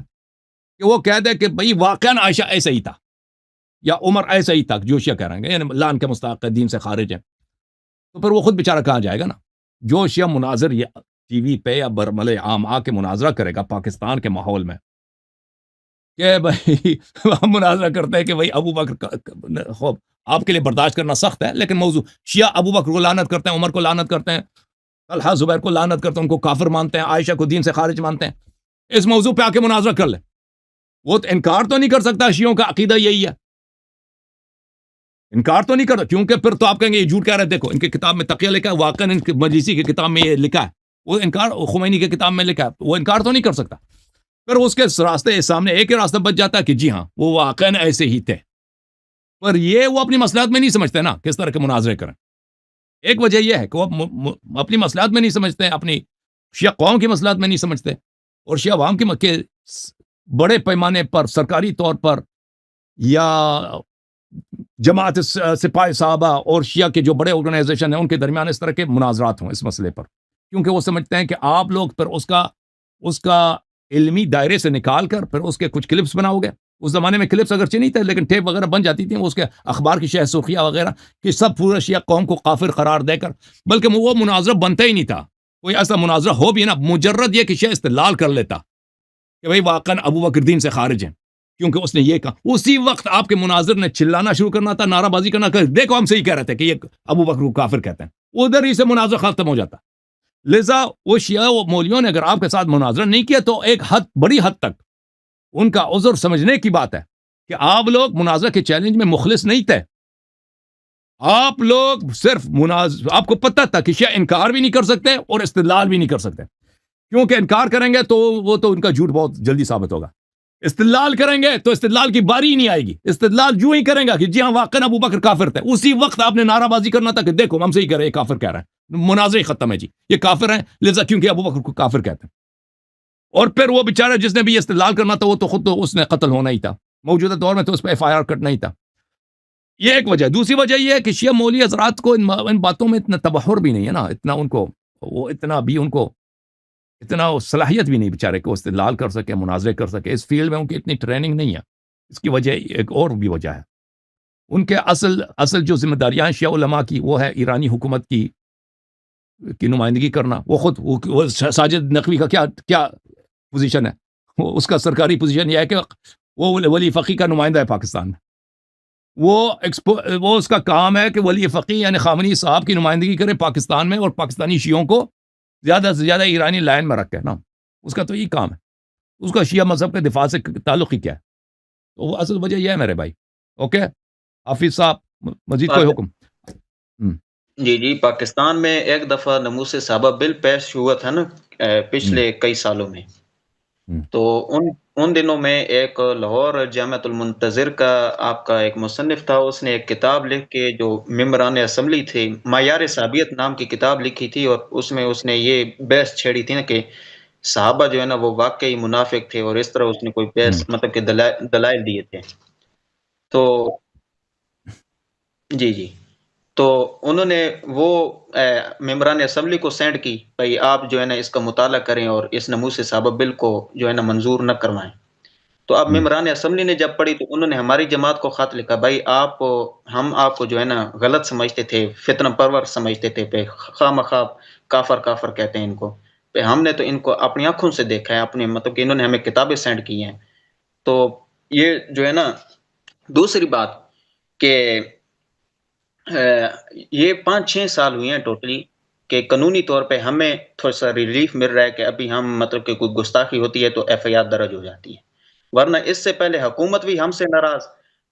کہ وہ کہہ دے کہ بھئی واقعاً عائشہ ایسے ہی تھا، یا عمر ایسے ہی تھا، جو شیعہ کہہ رہے ہیں یعنی لعن کے مستحق ہے، دین سے خارج ہے، تو پھر وہ خود بیچارہ کہاں جائے گا نا۔ جو شیعہ مناظر یا ٹی وی پہ یا برمل عام آ کے مناظرہ کرے گا پاکستان کے ماحول میں کہ بھئی ہم مناظرہ کرتے ہیں کہ بھئی ابو بکر خوب آپ کے لیے برداشت کرنا سخت ہے، لیکن موضوع شیعہ ابو بکر کو لعنت کرتے ہیں، عمر کو لعنت کرتے ہیں، طلحہ زبیر کو لعنت کرتے ہیں، ان کو کافر مانتے ہیں، عائشہ کو دین سے خارج مانتے ہیں، اس موضوع پہ آ کے مناظرہ کر لے، وہ تو انکار تو نہیں کر سکتا شیعوں کا عقیدہ یہی ہے، انکار تو نہیں کرتا، کیونکہ پھر تو آپ کہیں گے یہ جھوٹ کہہ رہے ہیں، دیکھو ان کی کتاب میں تقیہ لکھا ہے، واقعاً ان کی مجلسی کی کتاب میں یہ لکھا ہے، وہ انکار خمینی کی کتاب میں لکھا ہے، وہ انکار تو نہیں کر سکتا، پھر اس کے راستے سامنے ایک ہی راستہ بچ جاتا ہے کہ جی ہاں وہ واقعاً ایسے ہی تھے، پر یہ وہ اپنی مصلحت میں نہیں سمجھتے نا کس طرح کے مناظرے کریں۔ ایک وجہ یہ ہے کہ وہ اپنی مصلحت میں نہیں سمجھتے، اپنی شیعہ قوم کی مصلحت میں نہیں سمجھتے، اور شیعہ عوام کے بڑے پیمانے پر سرکاری طور پر یا جماعت سپاہی صحابہ اور شیعہ کے جو بڑے آرگنائزیشن ہیں ان کے درمیان اس طرح کے مناظرات ہوں اس مسئلے پر، کیونکہ وہ سمجھتے ہیں کہ آپ لوگ پھر اس کا علمی دائرے سے نکال کر پھر اس کے کچھ کلپس بناؤ گے۔ اس زمانے میں کلپس اگرچہ نہیں تھے لیکن ٹیپ وغیرہ بن جاتی تھیں، اس کے اخبار کی شہ سرخیہ وغیرہ کہ سب پورا شیعہ قوم کو کافر قرار دے کر، بلکہ وہ مناظرہ بنتا ہی نہیں تھا، کوئی ایسا مناظرہ ہو بھی نا، مجرد یہ کہ شیعہ استدلال کر لیتا کہ بھئی واقعاً ابو بکر دین سے خارج ہیں کیونکہ اس نے یہ کہا، اسی وقت آپ کے مناظر نے چلانا شروع کرنا تھا، نعرہ بازی کرنا تھا، دیکھو ہم صحیح کہہ رہے تھے کہ یہ ابو بکر کو کافر کہتے ہیں، ادھر ہی سے مناظر ختم ہو جاتا۔ لذا وہ شیعہ و مولیوں نے اگر آپ کے ساتھ مناظرہ نہیں کیا تو ایک بڑی حد تک ان کا عذر سمجھنے کی بات ہے کہ آپ لوگ مناظرہ کے چیلنج میں مخلص نہیں تھے، آپ لوگ صرف آپ کو پتہ تھا کہ شیعہ انکار بھی نہیں کر سکتے اور استدلال بھی نہیں کر سکتے، کیونکہ انکار کریں گے تو وہ تو ان کا جھوٹ بہت جلدی ثابت ہوگا، استدلال کریں گے تو استدلال کی باری ہی نہیں آئے گی، استدلال جو ہی کریں گا کہ جی ہاں واقعاً ابو بکر کافر تھے، اسی وقت آپ نے نعرہ بازی کرنا تھا کہ دیکھو ہم صحیح کہہ رہے ہیں، یہ کافر کہہ رہے ہیں، مناظرہ ہی ختم ہے جی، یہ کافر ہیں، لذا کیونکہ ابو بکر کو کافر کہتے ہیں، اور پھر وہ بیچارہ جس نے بھی استدلال کرنا تھا وہ تو خود تو اس نے قتل ہونا ہی تھا، موجودہ دور میں تو اس پہ FIR کٹنا ہی تھا۔ یہ ایک وجہ، دوسری وجہ یہ ہے کہ شیعہ مولی حضرات کو ان باتوں میں اتنا تبحر بھی نہیں ہے نا، اتنا ان کو اتنا صلاحیت بھی نہیں بیچارے کو استدلال کر سکے، مناظرے کر سکے، اس فیلڈ میں ان کی اتنی ٹریننگ نہیں ہے، اس کی وجہ ایک اور بھی وجہ ہے، ان کے اصل جو ذمہ داریاں ہیں شیعہ علماء کی وہ ہے ایرانی حکومت کی کی نمائندگی کرنا. وہ خود وہ ساجد نقوی کا کیا پوزیشن ہے؟ اس کا سرکاری پوزیشن یہ ہے کہ وہ ولی فقی کا نمائندہ ہے پاکستان میں. وہ اس کا کام ہے کہ ولی فقی یعنی خامنئی صاحب کی نمائندگی کرے پاکستان میں اور پاکستانی شیعوں کو زیادہ سے زیادہ ایرانی لائن میں رکھے نا. اس کا تو یہی کام ہے. اس کا شیعہ مذہب کے دفاع سے تعلق ہی کیا ہے؟ تو وہ اصل وجہ یہ ہے میرے بھائی. اوکے حافظ صاحب مزید کوئی حکم؟ جی پاکستان میں ایک دفعہ ناموس صحابہ بل پیش ہوا تھا نا پچھلے کئی سالوں میں. تو ان دنوں میں ایک لاہور جامعۃ المنتظر کا آپ کا ایک مصنف تھا. اس نے ایک کتاب لکھ کے جو ممبران اسمبلی تھے معیار صحابیت نام کی کتاب لکھی تھی اور اس نے یہ بحث چھیڑی تھی نا کہ صحابہ جو ہے نا وہ واقعی منافق تھے اور اس طرح اس نے کوئی بحث مطلب کہ دلائل دیے تھے. تو جی تو انہوں نے وہ ممبران اسمبلی کو سینڈ کی بھائی آپ جو ہے نا اس کا مطالعہ کریں اور اس ناموس صحابہ بل کو جو ہے نا منظور نہ کروائیں. تو اب ممبران اسمبلی نے جب پڑھی تو انہوں نے ہماری جماعت کو خط لکھا بھائی ہم آپ کو جو ہے نا غلط سمجھتے تھے, فتنہ پرور سمجھتے تھے, پہ خواہ مخواہ کافر کہتے ہیں ان کو, پہ ہم نے تو ان کو اپنی آنکھوں سے دیکھا ہے, اپنے مطلب کہ انہوں نے ہمیں کتابیں سینڈ کی ہیں. تو یہ جو ہے نا دوسری بات کہ یہ 5-6 سال ہوئے ہیں ٹوٹلی کہ قانونی طور پہ ہمیں تھوڑا سا ریلیف مل رہا ہے کہ ابھی ہم مطلب کہ کوئی گستاخی ہوتی ہے تو ایف آئی آر درج ہو جاتی ہے, ورنہ اس سے پہلے حکومت بھی ہم سے ناراض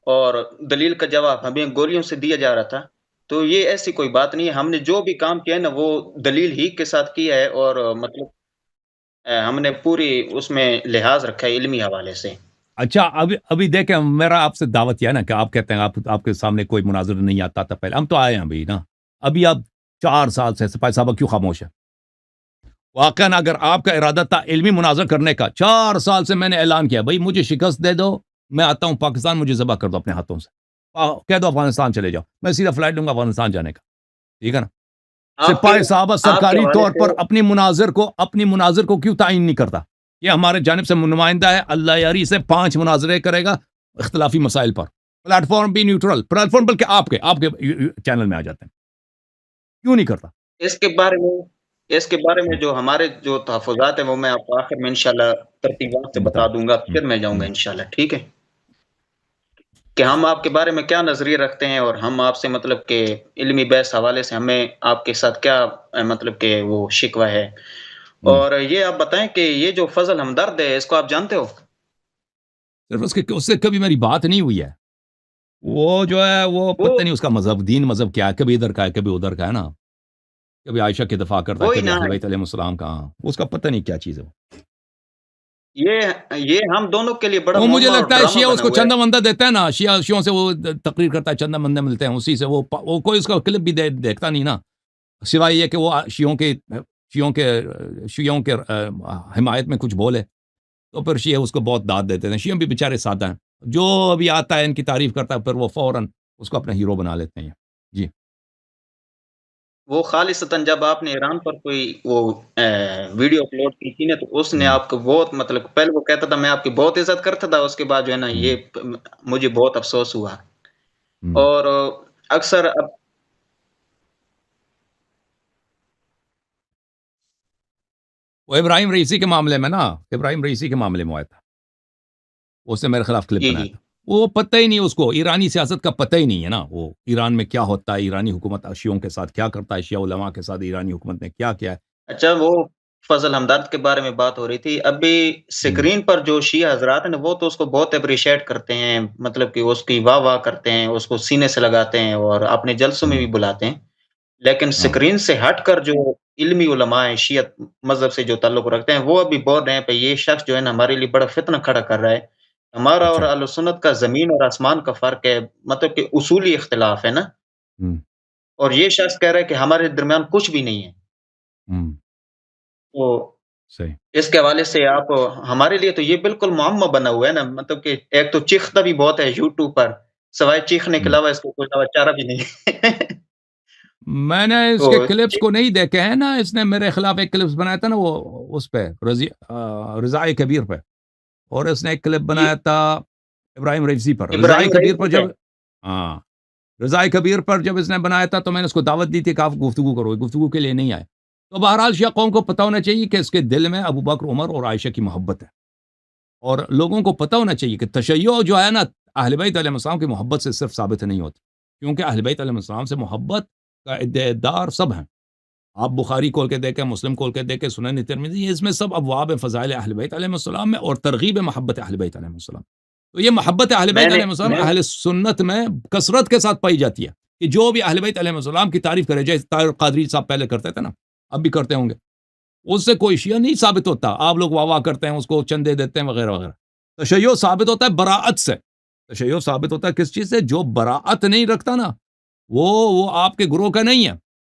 اور دلیل کا جواب ہمیں گولیوں سے دیا جا رہا تھا. تو یہ ایسی کوئی بات نہیں ہے, ہم نے جو بھی کام کیا ہے نا وہ دلیل ہی کے ساتھ کیا ہے اور مطلب ہم نے پوری اس میں لحاظ رکھا ہے علمی حوالے سے. اچھا ابھی دیکھیں میرا آپ سے دعوت ہے نا کہ آپ کہتے ہیں آپ کے سامنے کوئی مناظر نہیں آتا تھا پہلے, ہم تو آئے ہیں ابھی نا. ابھی آپ 4 سال سے سپاہی صاحبہ کیوں خاموش ہے؟ واقعا اگر آپ کا ارادہ تھا علمی مناظر کرنے کا, 4 سال سے میں نے اعلان کیا بھائی مجھے شکست دے دو, میں آتا ہوں پاکستان, مجھے ذبح کر دو اپنے ہاتھوں سے, کہہ دو افغانستان چلے جاؤ, میں سیدھا فلائٹ لوں گا افغانستان جانے کا, ٹھیک ہے نا. سپاہی صاحبہ سرکاری طور پر اپنی مناظر کو کیوں تعین نہیں کرتا؟ یہ ہمارے جانب سے نمائندہ ہے, اللہ یاری سے 5 مناظرے کرے گا اختلافی مسائل پر. پلیٹ فارم بھی نیوٹرل پلیٹ فارم, بلکہ آپ کے چینل میں آ جاتے ہیں, کیوں نہیں کرتا؟ اس کے بارے میں جو ہمارے جو تحفظات ہیں وہ میں آپ کو آخر میں انشاءاللہ ترتیبات سے بتا دوں گا, پھر میں جاؤں گا انشاءاللہ, ٹھیک ہے, کہ ہم آپ کے بارے میں کیا نظریہ رکھتے ہیں اور ہم آپ سے مطلب کہ علمی بحث حوالے سے ہمیں آپ کے ساتھ کیا مطلب کہ وہ شکوہ ہے. اور یہ آپ بتائیں کہ یہ جو فضل ہمدرد ہے اس کو آپ جانتے ہو؟ صرف اس سے کبھی میری بات نہیں ہوئی ہے. وہ جو ہے وہ پتہ نہیں اس کا مذہب دین مذہب کیا ہے, کبھی ادھر کا ہے کبھی ادھر کا ہے نا, کبھی عائشہ کے دفاع کرتا ہے, کبھی اہل بیت علیہ السلام کا, اس کا پتہ نہیں کیا چیز ہے. یہ ہم دونوں کے لیے بڑا وہ مجھے لگتا ہے شیعہ اس کو چندہ مندہ دیتا ہے نا, شیعوں سے وہ تقریر کرتا ہے, چندہ مندے ملتے ہیں اسی سے, وہ کوئی اس کا کلپ بھی دیکھتا نہیں نا, سوائے یہ کہ وہ شیعوں کے حمایت میں کچھ بولے تو پھر شیعہ اس کو بہت داد دیتے ہیں. شیعہ بھی بیچارے سادہ ہیں, جو ابھی آتا ہے ان کی تعریف کرتا ہے پھر وہ فوراً اس کو اپنا ہیرو بنا لیتے ہیں. جی وہ خالصتاً جب آپ نے ایران پر کوئی وہ ویڈیو اپلوڈ کی تھی نا تو اس نے آپ کو بہت مطلب پہلے وہ کہتا تھا میں آپ کی بہت عزت کرتا تھا, اس کے بعد جو ہے نا یہ مجھے بہت افسوس ہوا. اور اکثر وہ ابراہیم رئیسی کے معاملے میں ہوا تھا, اس نے میرے خلاف کلپ بنایا تھا. وہ پتہ ہی نہیں اس کو, ایرانی سیاست کا پتہ ہی نہیں ہے نا, وہ ایران میں کیا ہوتا ہے, ایرانی حکومت شیعوں کے ساتھ کیا کرتا ہے, شیعہ علماء کے ساتھ ایرانی حکومت نے کیا کیا ہے. اچھا وہ فضل ہمدرد کے بارے میں بات ہو رہی تھی, ابھی سکرین پر جو شیعہ حضرات ہیں وہ تو اس کو بہت اپریشیٹ کرتے ہیں, مطلب کہ اس کی واہ کرتے ہیں, اس کو سینے سے لگاتے ہیں اور اپنے جلسوں میں بھی بلاتے ہیں. لیکن سکرین سے ہٹ کر جو علمی علماء ہیں شیعہ مذہب سے جو تعلق رکھتے ہیں وہ ابھی بول رہے ہیں پہ یہ شخص جو ہے نا ہمارے لیے بڑا فتنہ کھڑا کر رہا ہے. ہمارا اور اہل سنت کا زمین اور آسمان کا فرق ہے, مطلب کہ اصولی اختلاف ہے نا, اور یہ شخص کہہ رہا ہے کہ ہمارے درمیان کچھ بھی نہیں ہے. تو اس کے حوالے سے آپ ہمارے لیے تو یہ بالکل معمہ بنا ہوا ہے نا, مطلب کہ ایک تو چیختا بھی بہت ہے یوٹیوب پر, سوائے چیخنے کے علاوہ اس کو کوئی چارہ بھی نہیں. میں نے اس کے کلپس کو نہیں دیکھے ہیں نا, اس نے میرے خلاف ایک کلپس بنایا تھا نا وہ اس پہ رضائے کبیر پہ, اور اس نے ایک کلپ بنایا تھا ابراہیم رئیسی پر. رضائے کبیر پر جب اس نے بنایا تھا تو میں نے اس کو دعوت دی تھی کہ آپ گفتگو کرو, گفتگو کے لیے نہیں آئے. تو بہرحال شیعہ قوم کو پتہ ہونا چاہیے کہ اس کے دل میں ابو بکر، عمر اور عائشہ کی محبت ہے، اور لوگوں کو پتہ ہونا چاہیے کہ تشیع جو ہے نا اہل بیت علیہ السلام کی محبت سے صرف ثابت نہیں ہوتی، کیونکہ اہل بیت علیہ السلام سے محبت کا ادعا سب ہیں۔ آپ بخاری کھول کے دیکھیں، مسلم کھول کے دیکھیں، سنن ترمذی، اس میں سب ابواب فضائل اہل بیت علیہ السلام میں اور ترغیب محبت اہل بیت علیہ السلام۔ تو یہ محبت اہل میں بیت نے علیہ السلام میں اہل سنت میں کثرت کے ساتھ پائی جاتی ہے، کہ جو بھی اہل بیت علیہ السلام کی تعریف کرے، جیسے طاہر قادری صاحب پہلے کرتے تھے نا، اب بھی کرتے ہوں گے، اس سے کوئی شیعہ نہیں ثابت ہوتا۔ آپ لوگ واہ واہ کرتے ہیں، اس کو چندے دیتے ہیں وغیرہ وغیرہ۔ تشیع ثابت ہوتا ہے براءت سے۔ تشیع ثابت ہوتا ہے کس چیز سے؟ جو براءت نہیں رکھتا نا، وہ آپ کے گروہ کا نہیں ہے،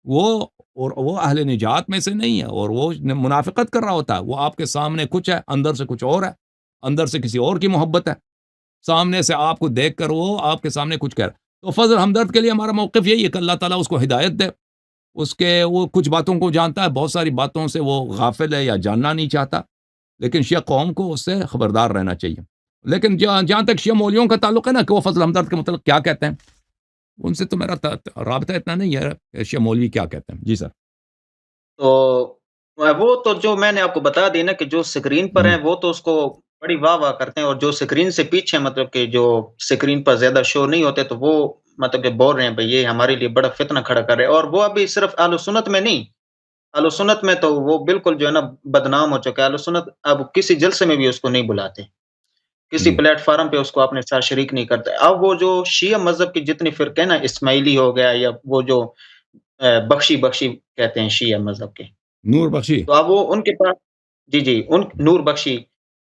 وہ اہل نجات میں سے نہیں ہے، اور وہ منافقت کر رہا ہوتا ہے۔ وہ آپ کے سامنے کچھ ہے، اندر سے کچھ اور ہے، اندر سے کسی اور کی محبت ہے، سامنے سے آپ کو دیکھ کر وہ آپ کے سامنے کچھ کہہ رہا ہے۔ تو فضل ہمدرد کے لیے ہمارا موقف یہی ہے کہ اللہ تعالیٰ اس کو ہدایت دے، وہ کچھ باتوں کو جانتا ہے، بہت ساری باتوں سے وہ غافل ہے یا جاننا نہیں چاہتا، لیکن شیعہ قوم کو اس سے خبردار رہنا چاہیے۔ لیکن جہاں تک شیعہ مولویوں کا تعلق ہے نا کہ وہ فضل ہمدرد کے متعلق کیا کہتے ہیں، ان سے تو میرا رابطہ اتنا نہیں ہے کہ شیعہ مولوی کیا کہتے ہیں۔ جی سر۔ تو وہ تو جو میں نے آپ کو بتا دی نا کہ جو سکرین پر ہیں وہ تو اس کو بڑی واہ واہ کرتے ہیں، اور جو سکرین سے پیچھے مطلب کہ جو سکرین پر زیادہ شو نہیں ہوتے تو وہ مطلب کہ بول رہے ہیں بھئی یہ ہمارے لیے بڑا فتنہ کھڑا کر رہے ہیں، اور وہ ابھی صرف اہل سنت میں نہیں، اہل سنت میں تو وہ بالکل جو ہے نا بدنام ہو چکا ہے۔ اہل سنت اب کسی جلسے میں بھی اس کو نہیں بلاتے، کسی جی پلیٹ فارم پہ اس کو اپنے ساتھ شریک نہیں کرتے۔ اب وہ جو شیعہ مذہب کی جتنی فرقے ہیں نا، اسماعیلی ہو گیا یا وہ جو بخشی کہتے ہیں شیعہ مذہب کے، نور بخشی، تو اب وہ ان کے پاس، جی جی، ان نور بخشی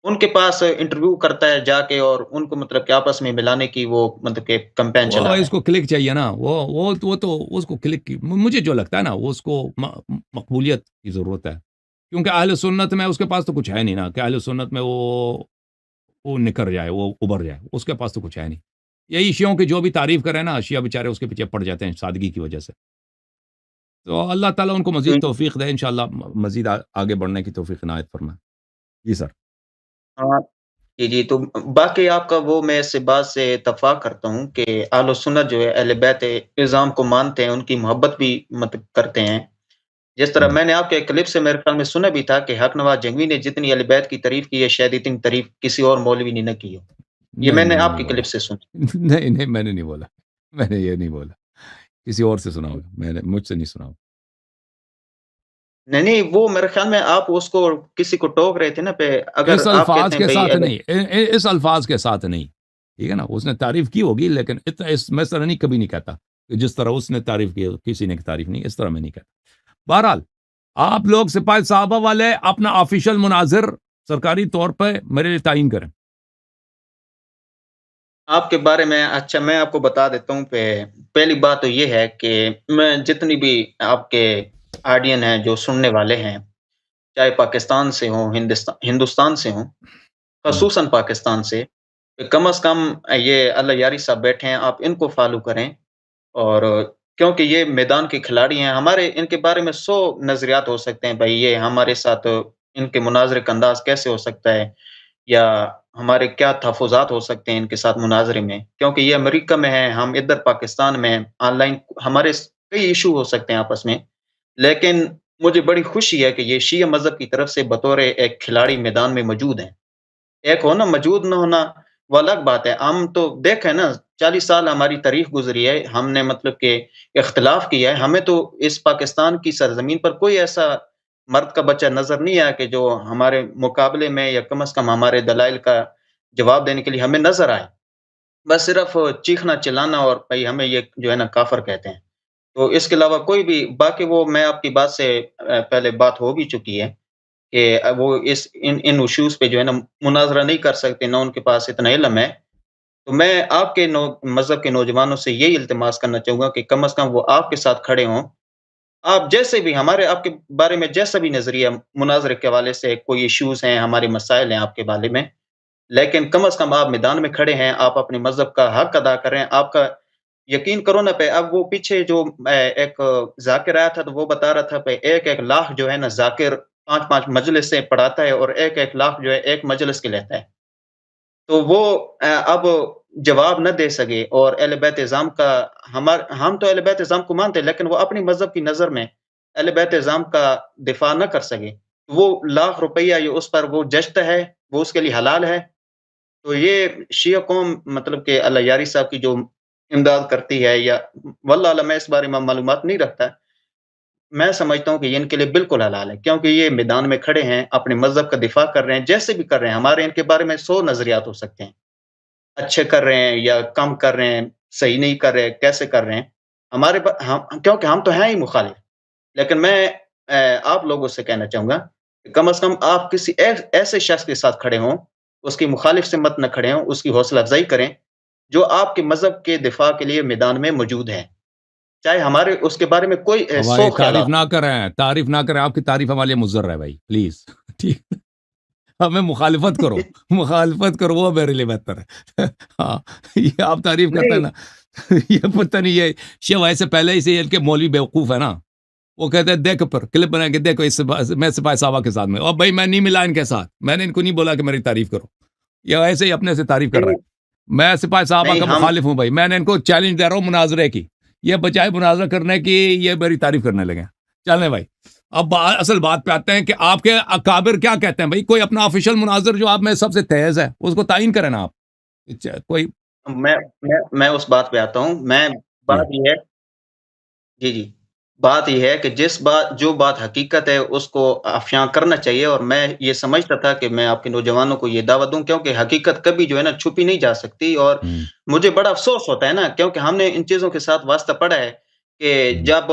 ان کے پاس انٹرویو کرتا ہے جا کے، اور ان کو مطلب کہ آپس میں ملانے کی وہ مطلب کہ کمپین وہ چلا رہا اس ہے۔ کو کلک چاہیے نا، وہ تو اس کو کلک کی، مجھے جو لگتا ہے نا وہ اس کو مقبولیت کی ضرورت ہے، کیونکہ اہل سنت میں اس کے پاس تو کچھ ہے نہیں نا کہ اہل سنت میں وہ نکر جائے، وہ ابھر جائے، اس کے پاس تو کچھ ہے نہیں۔ یہی شیعوں کی جو بھی تعریف کرے نا، شیعہ بیچارے اس کے پیچھے پڑ جاتے ہیں سادگی کی وجہ سے۔ تو اللہ تعالیٰ ان کو تو مزید توفیق دے، انشاءاللہ مزید آگے بڑھنے کی توفیق عنایت فرمائے۔ جی سر۔ ہاں، جی جی، تو باقی آپ کا وہ میں اس بات سے اتفاق کرتا ہوں کہ اہل سنت جو ہے اہل بیت نظام کو مانتے ہیں، ان کی محبت بھی مطلب کرتے ہیں۔ جس طرح میں نے آپ کے ایک کلپ سے میرے خیال میں سنا بھی تھا کہ حق نواز جنگوی نے جتنی اہل بیت کی تعریف کی ہے شاید اتنی تعریف کسی اور مولوی نے نہ کی ہو۔ یہ نہیں میں نے میں نے آپ نہیں کی بولا، کلپ سے سنا۔ نہیں نہیں میں نے نہیں بولا، میں نے یہ نہیں بولا، کسی اور سے سنا ہوگا، میں نے مجھ سے نہیں سنا ہوگا۔ نہیں نہیں، وہ میرے خیال میں آپ اس کو کسی کو ٹوک رہے تھے نا پہ، اگر اس آپ کہتے الفاظ ہیں کے بھائی ساتھ نہیں، اس الفاظ کے ساتھ نہیں، ٹھیک ہے نا، اس نے تعریف کی ہوگی، لیکن میں اس طرح نہیں، کبھی نہیں کہتا کہ جس طرح اس نے تعریف کی کسی نے تعریف نہیں، اس طرح میں نہیں کہتا۔ بہرحال آپ لوگ سپاہی صحابہ والے اپنا آفیشل مناظر سرکاری طور پہ میرے لیے تعین کریں۔ آپ کے بارے میں، اچھا میں آپ کو بتا دیتا ہوں پہلی بات تو یہ ہے کہ میں جتنی بھی آپ کے آڈین ہیں جو سننے والے ہیں، چاہے پاکستان سے ہوں، ہندوستان سے ہوں، خصوصاً پاکستان سے، کم از کم یہ اللہ یاری صاحب بیٹھے ہیں، آپ ان کو فالو کریں، اور کیونکہ یہ میدان کے کھلاڑی ہیں، ہمارے ان کے بارے میں 100 نظریات ہو سکتے ہیں، بھائی یہ ہمارے ساتھ ان کے مناظرے کا انداز کیسے ہو سکتا ہے، یا ہمارے کیا تحفظات ہو سکتے ہیں ان کے ساتھ مناظرے میں، کیونکہ یہ امریکہ میں ہے، ہم ادھر پاکستان میں ہیں، آن لائن ہمارے کئی ایشو ہو سکتے ہیں آپس میں، لیکن مجھے بڑی خوشی ہے کہ یہ شیعہ مذہب کی طرف سے بطور ایک کھلاڑی میدان میں موجود ہیں۔ ایک ہونا موجود نہ ہونا وہ الگ بات ہے، ہم تو دیکھیں نا 40 سال ہماری تاریخ گزری ہے، ہم نے مطلب کہ اختلاف کیا ہے، ہمیں تو اس پاکستان کی سرزمین پر کوئی ایسا مرد کا بچہ نظر نہیں آیا کہ جو ہمارے مقابلے میں یا کم از کم ہمارے دلائل کا جواب دینے کے لیے ہمیں نظر آئے، بس صرف چیخنا چلانا اور بھائی ہمیں یہ جو ہے نا کافر کہتے ہیں۔ تو اس کے علاوہ کوئی بھی باقی، وہ میں آپ کی بات سے پہلے بات ہو بھی چکی ہے کہ وہ ان ایشوز پہ جو ہے نا مناظرہ نہیں کر سکتے، نہ ان کے پاس اتنا علم ہے۔ تو میں آپ کے مذہب کے نوجوانوں سے یہی التماس کرنا چاہوں گا کہ کم از کم وہ آپ کے ساتھ کھڑے ہوں، آپ جیسے بھی آپ کے بارے میں جیسا بھی نظریہ مناظرے کے حوالے سے کوئی ایشوز ہیں، ہمارے مسائل ہیں آپ کے بارے میں، لیکن کم از کم آپ میدان میں کھڑے ہیں، آپ اپنے مذہب کا حق ادا کریں۔ آپ کا یقین کرو نا پہ، اب وہ پیچھے جو ایک ذاکر آیا تھا تو وہ بتا رہا تھا پہ 1,1,00,000 جو ہے نا ذاکر 5 مجلس سے پڑھاتا ہے، اور 1,1,00,000 جو ہے ایک مجلس کے لیتا ہے، تو وہ اب جواب نہ دے سکے۔ اور اہل بیت اعظام کا ہم تو اہل بیت اعظام کو مانتے ہیں، لیکن وہ اپنی مذہب کی نظر میں اہل بیت اعظام کا دفاع نہ کر سکے، وہ لاکھ روپیہ یہ اس پر وہ جچتا ہے، وہ اس کے لیے حلال ہے۔ تو یہ شیعہ قوم مطلب کہ اللہ یاری صاحب کی جو امداد کرتی ہے، یا واللہ اعلم میں اس بارے میں معلومات نہیں رکھتا، میں سمجھتا ہوں کہ یہ ان کے لیے بالکل حلال ہے، کیونکہ یہ میدان میں کھڑے ہیں، اپنے مذہب کا دفاع کر رہے ہیں، جیسے بھی کر رہے ہیں۔ ہمارے ان کے بارے میں 100 نظریات ہو سکتے ہیں، اچھے کر رہے ہیں یا کم کر رہے ہیں، صحیح نہیں کر رہے، کیسے کر رہے ہیں۔ ہمارے کیونکہ ہم تو ہیں ہی مخالف، لیکن میں آپ لوگوں سے کہنا چاہوں گا کہ کم از کم آپ کسی ایسے شخص کے ساتھ کھڑے ہوں، اس کی مخالف سے مت نہ کھڑے ہوں، اس کی حوصلہ افزائی کریں جو آپ کے مذہب کے دفاع کے لیے میدان میں موجود ہے، چاہے ہمارے اس کے بارے میں کوئی بھائی 100 تعریف خیالات نہ ہوں۔ کریں، تعریف نہ کریں، آپ کی تعریف ہمارے لیے مضر ہے بھائی، پلیز ٹھیک، ہمیں مخالفت کرو، مخالفت کرو، وہ میرے لیے بہتر ہے۔ ہاں، یہ آپ تعریف کرتے ہیں نہیں، نا، یہ پتہ نہیں، یہ شیخ ویسے پہلے ہی سے ان کے مولوی بیوقوف ہے نا، وہ کہتے ہیں دیکھ پر کلپ بنا کے دیکھو میں سپاہی صاحبہ کے ساتھ میں، اور بھائی میں نہیں ملا ان کے ساتھ، میں نے ان کو نہیں بولا کہ میری تعریف کرو، یہ ایسے ہی اپنے سے تعریف کر رہا نہیں، ہے۔ میں سپاہی صحابہ نہیں، کا ہم مخالف ہوں بھائی، میں نے ان کو چیلنج دے رہا ہوں مناظرے کی، یہ بجائے مناظرہ کرنے کی یہ میری تعریف کرنے لگے۔ چلیں بھائی، اب اصل بات پہ آتے ہیں کہ آپ کے اکابر کیا کہتے ہیں بھائی، کوئی اپنا آفیشیل مناظر جو آپ میں سب سے تیز ہے اس کو تعین کریں نا آپ، کوئی۔ میں اس بات پہ آتا ہوں، جی بات یہ ہے، جی، جی، بات یہ ہے کہ جو بات حقیقت ہے اس کو افشاں کرنا چاہیے، اور میں یہ سمجھتا تھا کہ میں آپ کے نوجوانوں کو یہ دعوت دوں، کیونکہ حقیقت کبھی جو ہے نا چھپی نہیں جا سکتی، اور ہوں مجھے بڑا افسوس ہوتا ہے نا، کیونکہ ہم نے ان چیزوں کے ساتھ واسطہ پڑا ہے کہ ہوں جب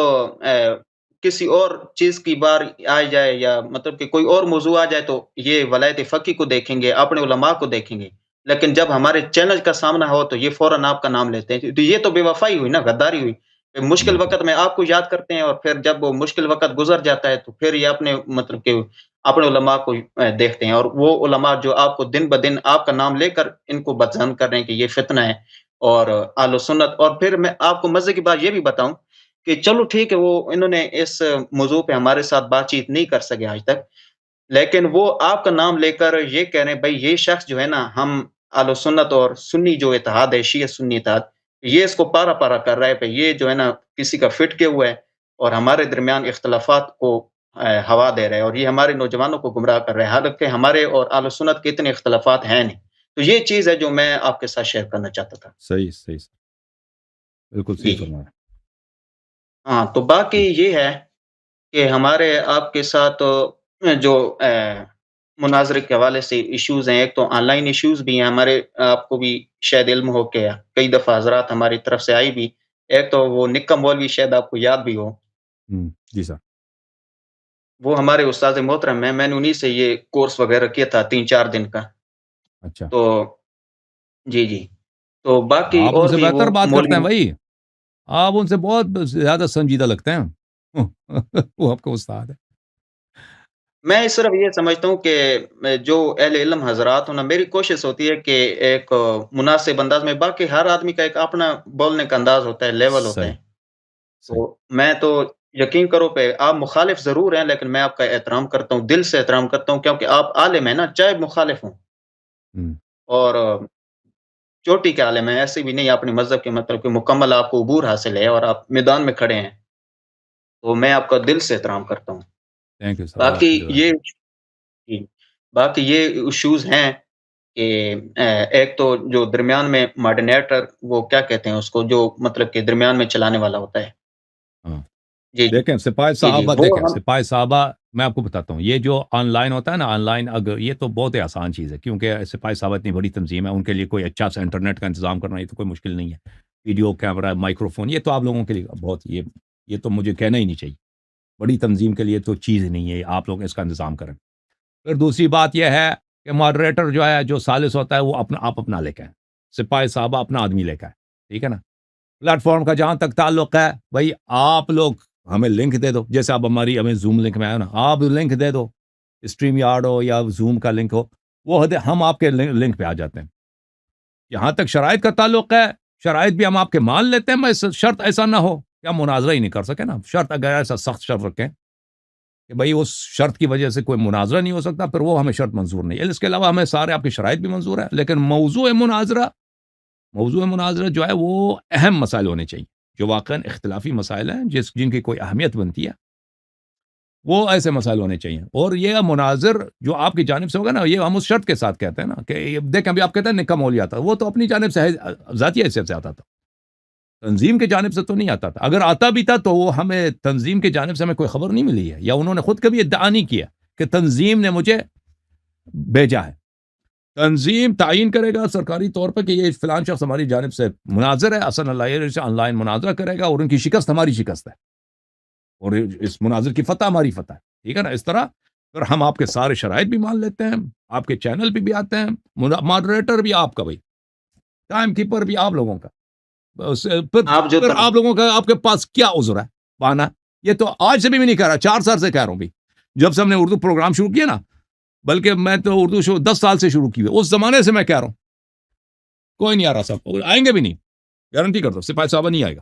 کسی اور چیز کی بار آ جائے، یا مطلب کہ کوئی اور موضوع آ جائے، تو یہ ولایت فقی کو دیکھیں گے، اپنے علماء کو دیکھیں گے، لیکن جب ہمارے چیلنج کا سامنا ہو تو یہ فوراً آپ کا نام لیتے ہیں، تو یہ تو بے وفائی ہوئی نا، غداری ہوئی۔ مشکل بالکل وقت میں آپ کو یاد کرتے ہیں، اور پھر جب وہ مشکل وقت گزر جاتا ہے تو پھر یہ اپنے مطلب کہ اپنے علماء کو دیکھتے ہیں، اور وہ علماء جو آپ کو دن بدن آپ کا نام لے کر ان کو بدظن کر رہے ہیں کہ یہ فتنہ ہے اور اہل و سنت۔ اور پھر میں آپ کو مزے کی بات یہ بھی بتاؤں کہ چلو ٹھیک ہے، وہ انہوں نے اس موضوع پہ ہمارے ساتھ بات چیت نہیں کر سکے آج تک، لیکن وہ آپ کا نام لے کر یہ کہہ رہے ہیں بھائی یہ شخص جو ہے نا، ہم اہل سنت اور سنی جو اتحاد ہے، شیعہ سنی اتحاد، یہ اس کو پارا پارا کر رہا ہے کہ یہ جو ہے نا کسی کا فٹ کے ہوا ہے، اور ہمارے درمیان اختلافات کو ہوا دے رہا ہے، اور یہ ہمارے نوجوانوں کو گمراہ کر رہا ہے، حالانکہ ہمارے اور اہل سنت کے اتنے اختلافات ہیں نہیں۔ تو یہ چیز ہے جو میں آپ کے ساتھ شیئر کرنا چاہتا تھا۔ صحیح صحیح، بالکل جی، صحیح جی، فرمایا ہاں، تو باقی جی۔ یہ ہے کہ ہمارے آپ کے ساتھ جو مناظرے کے حوالے سے ایشوز ہیں، ایک تو آن لائن ایشوز بھی ہیں ہمارے، آپ کو بھی شاید علم ہو کہ کئی دفعہ حضرات ہماری طرف سے آئی بھی۔ ایک تو وہ نکا مولوی، شاید آپ کو یاد بھی ہو، جی سر۔ وہ ہمارے استاد محترم ہیں، میں نے انہیں سے یہ کورس وغیرہ کیا تھا 3-4 دن کا۔ اچھا، تو جی، جی، تو باقی آپ ان اور سے بھی وہ بہتر بات کرتے ہیں مولوی، بھائی، آپ ان سے بہت زیادہ سنجیدہ لگتے ہیں وہ آپ کا استاد ہے۔ میں صرف یہ سمجھتا ہوں کہ جو اہل علم حضرات ہوں نا، میری کوشش ہوتی ہے کہ ایک مناسب انداز میں، باقی ہر آدمی کا ایک اپنا بولنے کا انداز ہوتا ہے، لیول ہوتا صحیح ہے۔ صحیح، تو میں تو یقین کرو پہ آپ مخالف ضرور ہیں، لیکن میں آپ کا احترام کرتا ہوں، دل سے احترام کرتا ہوں، کیونکہ آپ عالم ہیں نا، چاہے مخالف ہوں، ہوں، اور چوٹی کے عالم ہیں، ایسے بھی نہیں اپنے مذہب کے مطلب کہ مکمل آپ کو عبور حاصل ہے اور آپ میدان میں کھڑے ہیں، تو میں آپ کا دل سے احترام کرتا ہوں۔ تھینک یو سر، اللہ باقی جزاک یہ اللہ۔ جی، باقی یہ ایشوز ہیں کہ ایک تو جو درمیان میں مارڈینیٹر، وہ کیا کہتے ہیں اس کو، جو مطلب کہ درمیان میں چلانے والا ہوتا ہے۔ ہاں، جی، جی، دیکھیں سپاہی جی، جی، صحابہ، وہ دیکھیں ہم سپاہی صحابہ، میں آپ کو بتاتا ہوں، یہ جو آن لائن ہوتا ہے نا، آن لائن اگر یہ تو بہت ہی آسان چیز ہے، کیونکہ سپاہی صحابہ اتنی بڑی تنظیم ہے، ان کے لیے کوئی اچھا سا انٹرنیٹ کا انتظام کرنا یہ تو کوئی مشکل نہیں ہے، ویڈیو کیمرہ، مائکرو فون، یہ تو آپ لوگوں کے لیے بہت، یہ تو مجھے کہنا ہی نہیں چاہیے، بڑی تنظیم کے لیے تو چیز ہی نہیں ہے، آپ لوگ اس کا انتظام کریں۔ پھر دوسری بات یہ ہے کہ ماڈریٹر جو ہے، جو ثالث ہوتا ہے، وہ آپ اپنا لے کے آئیں، سپاہی صحابہ اپنا آدمی لے کے آئیں، ٹھیک ہے نا۔ پلیٹ فارم کا جہاں تک تعلق ہے بھائی، آپ لوگ ہمیں لنک دے دو، جیسے آپ ہمیں زوم لنک میں آئے نا، آپ لنک دے دو، اسٹریم یارڈ ہو یا زوم کا لنک ہو، ہم آپ کے لنک پہ آ جاتے ہیں۔ یہاں تک شرائط کا تعلق ہے، شرائط بھی ہم آپ کے مان لیتے ہیں، بس شرط ایسا نہ ہو کہ ہم مناظرہ ہی نہیں کر سکے نا، شرط اگر ایسا سخت شرط رکھیں کہ بھائی اس شرط کی وجہ سے کوئی مناظرہ نہیں ہو سکتا، پھر وہ ہمیں شرط منظور نہیں ہے۔ اس کے علاوہ ہمیں سارے آپ کی شرائط بھی منظور ہے، لیکن موضوع مناظرہ جو ہے وہ اہم مسائل ہونے چاہیے، جو واقعاً اختلافی مسائل ہیں، جن کی کوئی اہمیت بنتی ہے، وہ ایسے مسائل ہونے چاہیے. اور یہ مناظر جو آپ کی جانب سے ہوگا نا، یہ ہم اس شرط کے ساتھ کہتے ہیں نا کہ دیکھیں ابھی آپ کہتے ہیں نکا مولوی آتا، وہ تو اپنی جانب سے ذاتی حیثیت سے آتا تھا، تنظیم کی جانب سے تو نہیں آتا تھا. اگر آتا بھی تھا تو وہ ہمیں تنظیم کی جانب سے ہمیں کوئی خبر نہیں ملی ہے، یا انہوں نے خود کبھی ادعا نہیں کیا کہ تنظیم نے مجھے بھیجا ہے. تنظیم تعین کرے گا سرکاری طور پر کہ یہ فلان شخص ہماری جانب سے مناظر ہے، اصل اللہ سے آن لائن مناظرہ کرے گا، اور ان کی شکست ہماری شکست ہے، اور اس مناظر کی فتح ہماری فتح ہے. ٹھیک ہے نا؟ اس طرح پھر ہم آپ کے سارے شرائط بھی مان لیتے ہیں، آپ کے چینل پہ بھی آتے ہیں، ماڈریٹر بھی آپ کا، بھائی ٹائم کیپر بھی آپ لوگوں کا. آپ جو پھر آپ لوگوں کا آپ کے پاس کیا عذر ہے پانا؟ یہ تو آج سے بھی نہیں کہہ رہا، 4 سال سے کہہ رہا ہوں بھائی، جب سے ہم نے اردو پروگرام شروع کیا نا، بلکہ میں تو اردو شو 10 سال سے شروع کی ہوئی، اس زمانے سے میں کہہ رہا ہوں کوئی نہیں آ رہا صاحب، آئیں گے بھی نہیں، گارنٹی کرتا ہوں سپاہی صاحبہ نہیں آئے گا.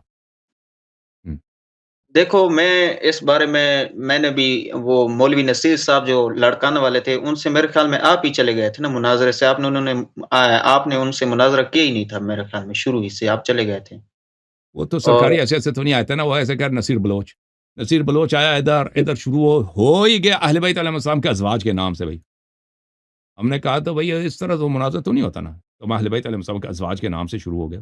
دیکھو، میں اس بارے میں نے بھی وہ مولوی نصیر صاحب جو لڑکانے والے تھے، ان سے میرے خیال میں آپ ہی چلے گئے تھے نا مناظرے سے. آپ نے ان سے مناظرہ کیا ہی نہیں تھا میرے خیال میں، شروع ہی سے آپ چلے گئے تھے. وہ تو اور سرکاری حیثیت سے تو نہیں آئے تھے نا، وہ ایسے کہ نصیر بلوچ آیا ادھر شروع ہو ہی گیا اہل بیت علیہ السلام کے ازواج کے نام سے. بھائی ہم نے کہا تو بھائی اس طرح تو مناظر تو نہیں ہوتا نا، تو اہل بیت علیہ السلام کے ازواج کے نام سے شروع ہو گیا.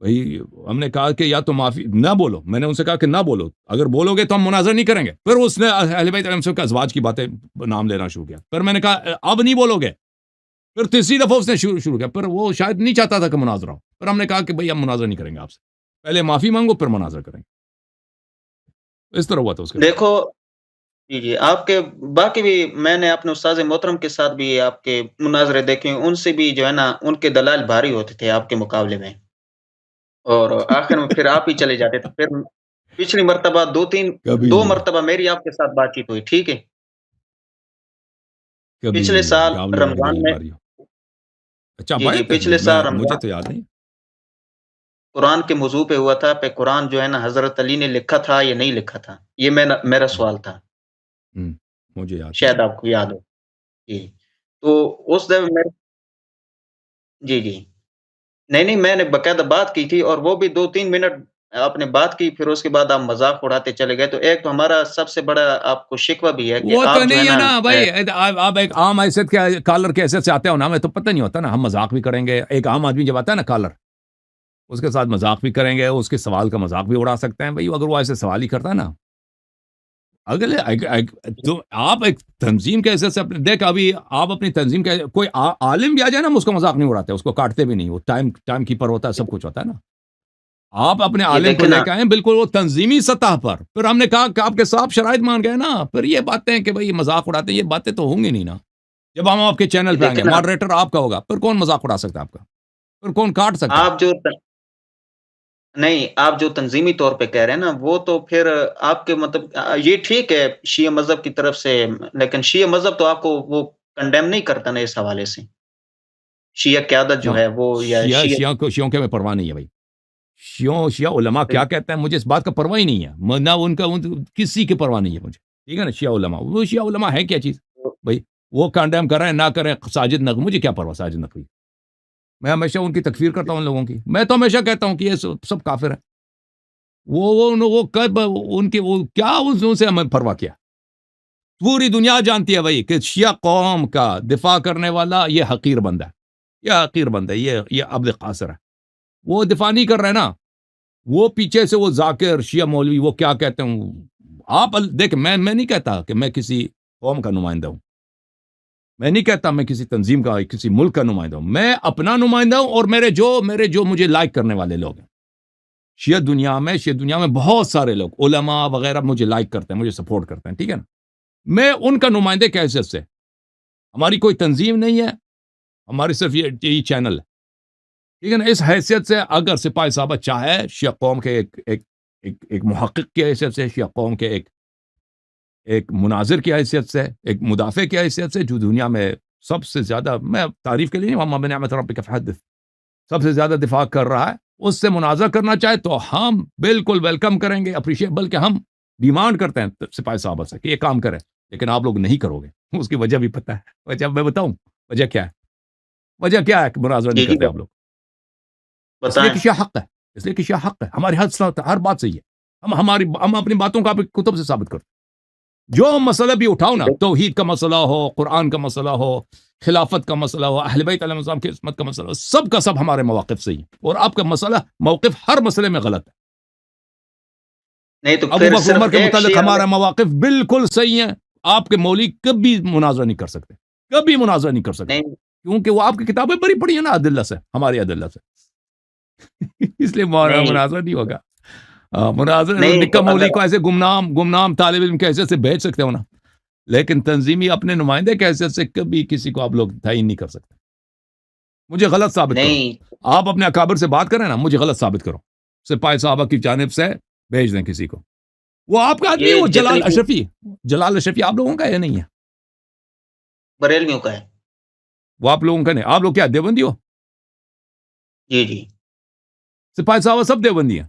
بھائی ہم نے کہا کہ یا تو معافی نہ بولو، میں نے ان سے کہا کہ نہ بولو، اگر بولو گے تو ہم مناظر نہیں کریں گے. پھر اس نے اہل بیت علیہ السلام کے ازواج کی باتیں نام لینا شروع کیا. پھر میں نے کہا اب نہیں بولو گے. پھر تیسری دفعہ اس نے شروع کیا. پھر وہ شاید نہیں چاہتا تھا کہ مناظرہ ہو. پھر ہم نے کہا کہ بھائی ہم مناظر نہیں کریں گے آپ سے، پہلے معافی مانگو پھر مناظر کریں گے. اس طرح ہوا تھا اس کے. دیکھو جی آپ کے باقی بھی میں نے اپنے استاذ محترم کے ساتھ بھی آپ کے مناظرے دیکھے، ان سے بھی جو ہے نا ان کے دلائل بھاری ہوتے تھے آپ کے مقابلے میں، اور آخر میں پھر آپ ہی چلے جاتے تھے. پھر پچھلی مرتبہ کبھی دو نہیں، مرتبہ میری آپ کے ساتھ بات چیت ہوئی. ٹھیک ہے، کبھی پچھلے نہیں سال مقابلے لڑ رمضان گئی میں. باری. اچھا جی جی بات ہے، پچھلے سال مجھے رمضان تو یاد نہیں. قرآن کے موضوع پہ ہوا تھا، پہ قرآن جو ہے نا حضرت علی نے لکھا تھا یا نہیں لکھا تھا، یہ میرا سوال تھا. مجھے یاد نہیں. شاید آپ کو یاد ہو. جی تو اس دن جی جی نہیں میں نے باقاعدہ بات کی تھی، اور وہ بھی 2-3 منٹ آپ نے بات کی، پھر اس کے بعد آپ مذاق اڑاتے چلے گئے. تو ایک تو ہمارا سب سے بڑا آپ کو شکوہ بھی ہے کہ وہ تو آپ جو ہے نہیں ہے نا نا بھائی، آپ ایک عام حیثیت کے کالر کے حیثیت سے آتے ہو نا، ہمیں تو پتہ نہیں ہوتا نا، ہم مذاق بھی کریں گے. ایک عام آدمی جب آتا ہے نا کالر، اس کے ساتھ مذاق بھی کریں گے، اس کے سوال کا مذاق بھی اڑا سکتے ہیں. بھائی اگر وہ ایسے سوال ہی کرتا ہے نا، اگلے تو آپ ایک تنظیم کے حیثیت سے دیکھ، ابھی آپ اپنی تنظیم کے کوئی عالم بھی آ جائے نا، ہم اس کو مذاق نہیں اڑاتے، اس کو کاٹتے بھی نہیں. وہ ٹائم کیپر ہوتا ہے، سب کچھ ہوتا ہے نا. آپ اپنے یہ عالم کو دیکھیں لے نا. کے آئیں بالکل وہ تنظیمی سطح پر. پھر ہم نے کہا کہ آپ کے صاحب شرائط مان گئے نا، پھر یہ باتیں کہ بھئی مذاق اڑاتے ہیں، یہ باتیں تو ہوں گی نہیں نا. جب ہم آپ کے چینل یہ پہ آئیں گے، دیکھیں نا ماڈریٹر آپ کا ہوگا، پھر کون مذاق اڑا سکتا ہے آپ کا؟ پھر کون کاٹ سکتا ہے؟ آپ جو نہیں، آپ جو تنظیمی طور پہ کہہ رہے ہیں نا، وہ تو پھر آپ کے مطلب یہ ٹھیک ہے شیعہ مذہب کی طرف سے، لیکن شیعہ مذہب تو آپ کو وہ کنڈیم نہیں کرتا نا اس حوالے سے. شیعہ قیادت جو ہے وہ یا شیعوں کے میں پرواہ نہیں ہے بھائی. شیعہ علماء کیا کہتے ہیں مجھے اس بات کا پرواہ ہی نہیں ہے، نہ ان کا کسی کی پرواہ نہیں ہے مجھے. ٹھیک ہے نا؟ شیعہ علماء، وہ شیعہ علماء ہے کیا چیز بھائی؟ وہ کنڈیم کر رہے ہیں، نہ کریں. ساجد نقوی، مجھے کیا پرواہ ساجد نقوی. میں ہمیشہ ان کی تکفیر کرتا ہوں ان لوگوں کی. میں تو ہمیشہ کہتا ہوں کہ یہ سب کافر ہیں. وہ کب ان کی وہ کیا ان سے ہمیں پرواہ کیا؟ پوری دنیا جانتی ہے بھائی کہ شیعہ قوم کا دفاع کرنے والا یہ حقیر بندہ ہے، یہ حقیر بندہ ہے، یہ عبد قاصر ہے. وہ دفاع نہیں کر رہے نا، وہ پیچھے سے وہ ذاکر شیعہ مولوی وہ کیا کہتے ہیں. آپ دیکھ، میں نہیں کہتا کہ میں کسی قوم کا نمائندہ ہوں، میں نہیں کہتا میں کسی تنظیم کا کسی ملک کا نمائندہ ہوں. میں اپنا نمائندہ ہوں، اور میرے جو مجھے لائک کرنے والے لوگ ہیں شیعہ دنیا میں بہت سارے لوگ علماء وغیرہ مجھے لائک کرتے ہیں، مجھے سپورٹ کرتے ہیں. ٹھیک ہے نا؟ میں ان کا نمائندے کی حیثیت سے، ہماری کوئی تنظیم نہیں ہے، ہماری صرف یہ چینل ہے. ٹھیک ہے نا؟ اس حیثیت سے اگر سپاہی صاحبہ چاہے شیعہ قوم کے ایک محقق کی حیثیت سے، شیعہ قوم کے ایک مناظر کی حیثیت سے، ایک مدافع کی حیثیت سے، جو دنیا میں سب سے زیادہ، میں تعریف کے لیے نہیں، وَمَا بِنِعْمَةِ رَبِّكَ فَحَدِّثْ، سب سے زیادہ دفاع کر رہا ہے، اس سے مناظرہ کرنا چاہے تو ہم بالکل ویلکم کریں گے، اپریشیٹ. بلکہ ہم ڈیمانڈ کرتے ہیں سپاہی صاحبہ سے کہ یہ کام کریں، لیکن آپ لوگ نہیں کرو گے. اس کی وجہ بھی پتہ ہے. وجہ میں بتاؤں وجہ کیا ہے؟ وجہ کیا ہے کہ مناظرہ نہیں جی کرتے آپ لوگ؟ اس لیے بتائیں. کہ شیعہ حق ہے، ہماری ہر بات صحیح ہے. ہم اپنی باتوں کا کتب سے ثابت کرتے ہیں. جو مسئلہ بھی اٹھاؤ نا، دیکھ- توحید کا مسئلہ ہو، قرآن کا مسئلہ ہو، خلافت کا مسئلہ ہو، اہل بیت علیہ السلام کی عصمت کا مسئلہ ہو، سب کا سب ہمارے مواقف صحیح ہیں، اور آپ کا مسئلہ موقف ہر مسئلے میں غلط ہے۔ نہیں تو ابو پھر بکر صرف عمر کے ایک متعلق شیعہ ہمارا مواقف بالکل صحیح ہیں، آپ کے مولوی کبھی مناظرہ نہیں کر سکتے، کبھی مناظرہ نہیں کر سکتے، نہیں کیونکہ وہ آپ کی کتابیں بڑی پڑھی ہیں نا عدلہ سے، ہماری عدلہ سے اس لیے نہیں مناظرہ نہیں ہوگا۔ مناظرہ نہیں نکا تو مولی اگر کو ایسے گمنام طالب علم کی حیثیت سے بھیج سکتے ہو نا، لیکن تنظیمی اپنے نمائندے کی حیثیت سے کبھی کسی کو آپ لوگ تعین نہیں کر سکتے۔ مجھے غلط ثابت کرو، نہیں آپ اپنے اکابر سے بات کریں نا، مجھے غلط ثابت کرو، سپاہی صحابہ کی جانب سے بھیج دیں کسی کو۔ وہ آپ کا آدمی ہے، یہ وہ جتنی بھی جلال اشرفی آپ لوگوں کا ہے یا نہیں ہے؟ بریلویوں کا ہے۔ وہ آپ لوگوں کا نہیں، آپ لوگ کیا دیوبندی ہو؟ جی جی سپاہی صحابہ سب دیوبندی ہیں؟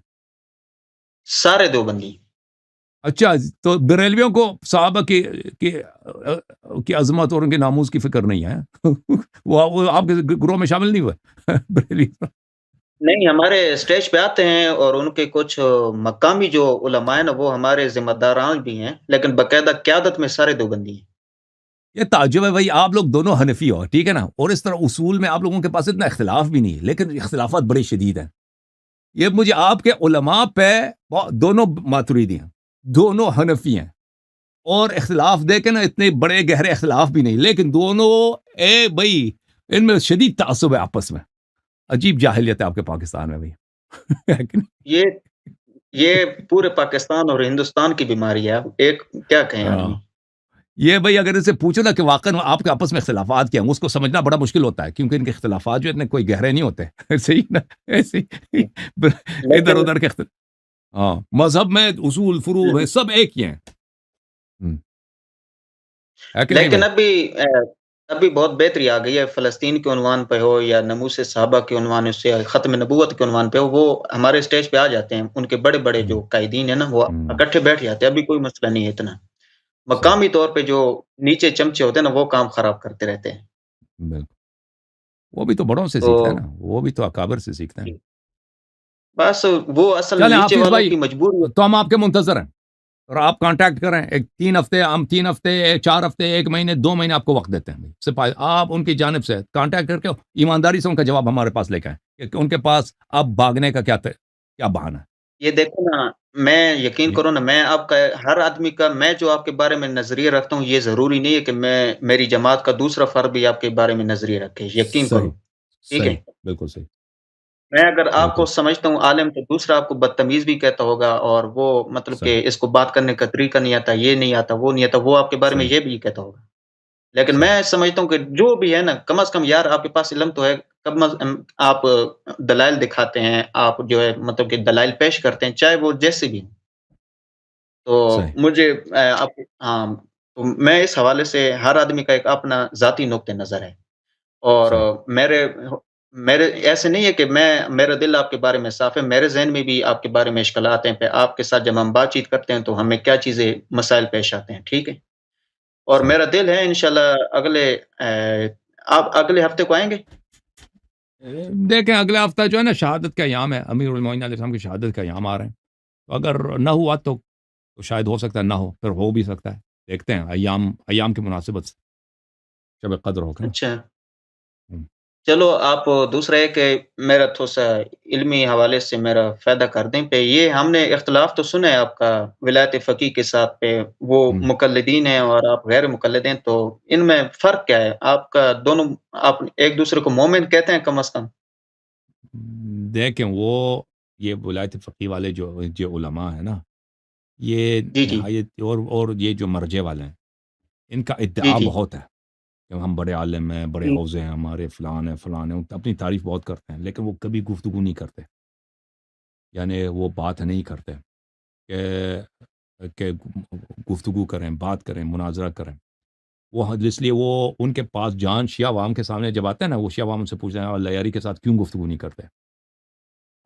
سارے دیوبندی۔ اچھا، تو بریلویوں کو صحابہ کی عظمت اور ان کے ناموز کی فکر نہیں ہے وہ آپ کے گروہ میں شامل نہیں ہوئے بریلوی؟ نہیں ہمارے اسٹیج پہ آتے ہیں اور ان کے کچھ مقامی جو علماء ہیں نا وہ ہمارے ذمہ داران بھی ہیں، لیکن باقاعدہ قیادت میں سارے دیوبندی ہیں۔ یہ تعجب ہے بھائی، آپ لوگ دونوں حنفی ہو، ٹھیک ہے نا، اور اس طرح اصول میں آپ لوگوں کے پاس اتنا اختلاف بھی نہیں ہے، لیکن اختلافات بڑے شدید ہیں۔ یہ مجھے آپ کے علماء پہ دونوں ماتریدی ہیں، دونوں حنفی ہیں، اور اختلاف دیکھیں نا اتنے بڑے گہرے اختلاف بھی نہیں، لیکن دونوں بھائی ان میں شدید تعصب ہے آپس میں۔ عجیب جاہلیت ہے آپ کے پاکستان میں بھائی ہے کہ نہیں؟ یہ یہ پورے پاکستان اور ہندوستان کی بیماری ہے، اب ایک کیا کہیں آدمی۔ یہ بھائی اگر اسے پوچھو نا کہ واقعا آپ کے آپس میں اختلافات کیا ہیں، اس کو سمجھنا بڑا مشکل ہوتا ہے، کیونکہ ان کے اختلافات جو اتنے کوئی گہرے نہیں ہوتے صحیح نا، ایسے ادھر لیکن ادھر کے اختلاف، ہاں، مذہب میں اصول فروع ہے سب ایک ہی ہیں، ہے کہ نہیں لیکن بھائی؟ ابھی بہت بہتری آ گئی ہے، فلسطین کے عنوان پہ ہو یا ناموس صحابہ کے عنوان سے، ختم نبوت کے عنوان پہ ہو، وہ ہمارے اسٹیج پہ آ جاتے ہیں، ان کے بڑے بڑے جو قائدین ہیں نا وہ اکٹھے بیٹھ جاتے ہیں، ابھی کوئی مسئلہ نہیں ہے اتنا۔ مقامی طور پہ جو نیچے چمچے ہوتے ہیں نا وہ کام خراب کرتے رہتے ہیں۔ بالکل، وہ بھی تو بڑوں سے تو سیکھتا ہے نا، وہ بھی تو اکابر سے سیکھتے ہیں۔ بس وہ اصل چلیں نیچے حافظ والوں بھائی، کی مجبوری ہے۔ تو ہم آپ کے منتظر ہیں، اور آپ کانٹیکٹ کریں، ایک 3 ہفتے، ہم 3 ہفتے، 4 ہفتے، 1 مہینے، 2 مہینے آپ کو وقت دیتے ہیں سپاہی، آپ ان کی جانب سے کانٹیکٹ کر کے ایمانداری سے ان کا جواب ہمارے پاس لے کے آئیں کہ ان کے پاس اب بھاگنے کا کیا بہانہ ہے۔ یہ دیکھو نا، میں یقین جی، کرو نا، میں آپ کا ہر آدمی کا، میں جو آپ کے بارے میں نظریہ رکھتا ہوں یہ ضروری نہیں ہے کہ میری جماعت کا دوسرا فرد بھی آپ کے بارے میں نظریہ رکھے، یقین صحیح، کرو، ٹھیک ہے۔ صحیح، بالکل صحیح، میں اگر آپ کو بالکل سمجھتا ہوں عالم تو دوسرا آپ کو بدتمیز بھی کہتا ہوگا، اور وہ مطلب کہ صحیح، اس کو بات کرنے کا طریقہ نہیں آتا، یہ نہیں آتا، وہ نہیں آتا، وہ آپ کے بارے میں صحیح، یہ بھی کہتا ہوگا۔ لیکن صحیح، میں سمجھتا ہوں کہ جو بھی ہے نا، کم از کم یار آپ کے پاس علم تو ہے، کم از کم آپ دلائل دکھاتے ہیں، آپ جو ہے مطلب کہ دلائل پیش کرتے ہیں، چاہے وہ جیسے بھی ہوں۔ تو صحیح، مجھے ہاں، تو میں اس حوالے سے ہر آدمی کا ایک اپنا ذاتی نقطہ نظر ہے، اور صحیح، میرے میرے ایسے نہیں ہے کہ میرا دل آپ کے بارے میں صاف ہے، میرے ذہن میں بھی آپ کے بارے میں اشکالات ہیں، پہ آپ کے ساتھ جب ہم بات چیت کرتے ہیں تو ہمیں کیا چیزیں مسائل پیش آتے ہیں، ٹھیک ہے۔ اور صحیح۔ میرا دل ہے انشاءاللہ آپ اگلے ہفتے کو آئیں گے؟ دیکھیں اگلے ہفتہ جو ہے نا شہادت کا ایام ہے، امیر المومنین علیہ السلام کی شہادت کا ایام آ رہے ہیں، تو اگر نہ ہوا تو شاید ہو سکتا ہے نہ ہو، پھر ہو بھی سکتا ہے، دیکھتے ہیں، ایام کی مناسبت سے شب قدر ہو کے نا۔ اچھا چلو، آپ دوسرا ہے کہ میرا تھوڑا سا علمی حوالے سے میرا فائدہ کر دیں پہ، یہ ہم نے اختلاف تو سنا ہے آپ کا ولایت فقیہ کے ساتھ پہ، وہ ہم، مقلدین ہیں اور آپ غیر مقلد ہیں، تو ان میں فرق کیا ہے آپ کا؟ دونوں آپ ایک دوسرے کو مومن کہتے ہیں کم از کم؟ دیکھیں وہ یہ ولایت فقیہ والے جو علماء ہیں نا، یہ جی جی نہایت، اور یہ جو مرجع والے ہیں، ان کا جی ادعا جی بہت ہے کہ ہم بڑے عالم ہیں، بڑے حوضے ہیں ہمارے، فلان ہیں فلان ہیں، اپنی تعریف بہت کرتے ہیں، لیکن وہ کبھی گفتگو نہیں کرتے، یعنی وہ بات نہیں کرتے کہ گفتگو کریں، بات کریں، مناظرہ کریں، وہ اس لیے وہ ان کے پاس جان شیعہ عوام کے سامنے جب آتے ہیں نا، وہ شیعہ عوام سے پوچھتے ہیں اللہ یاری کے ساتھ کیوں گفتگو نہیں کرتے؟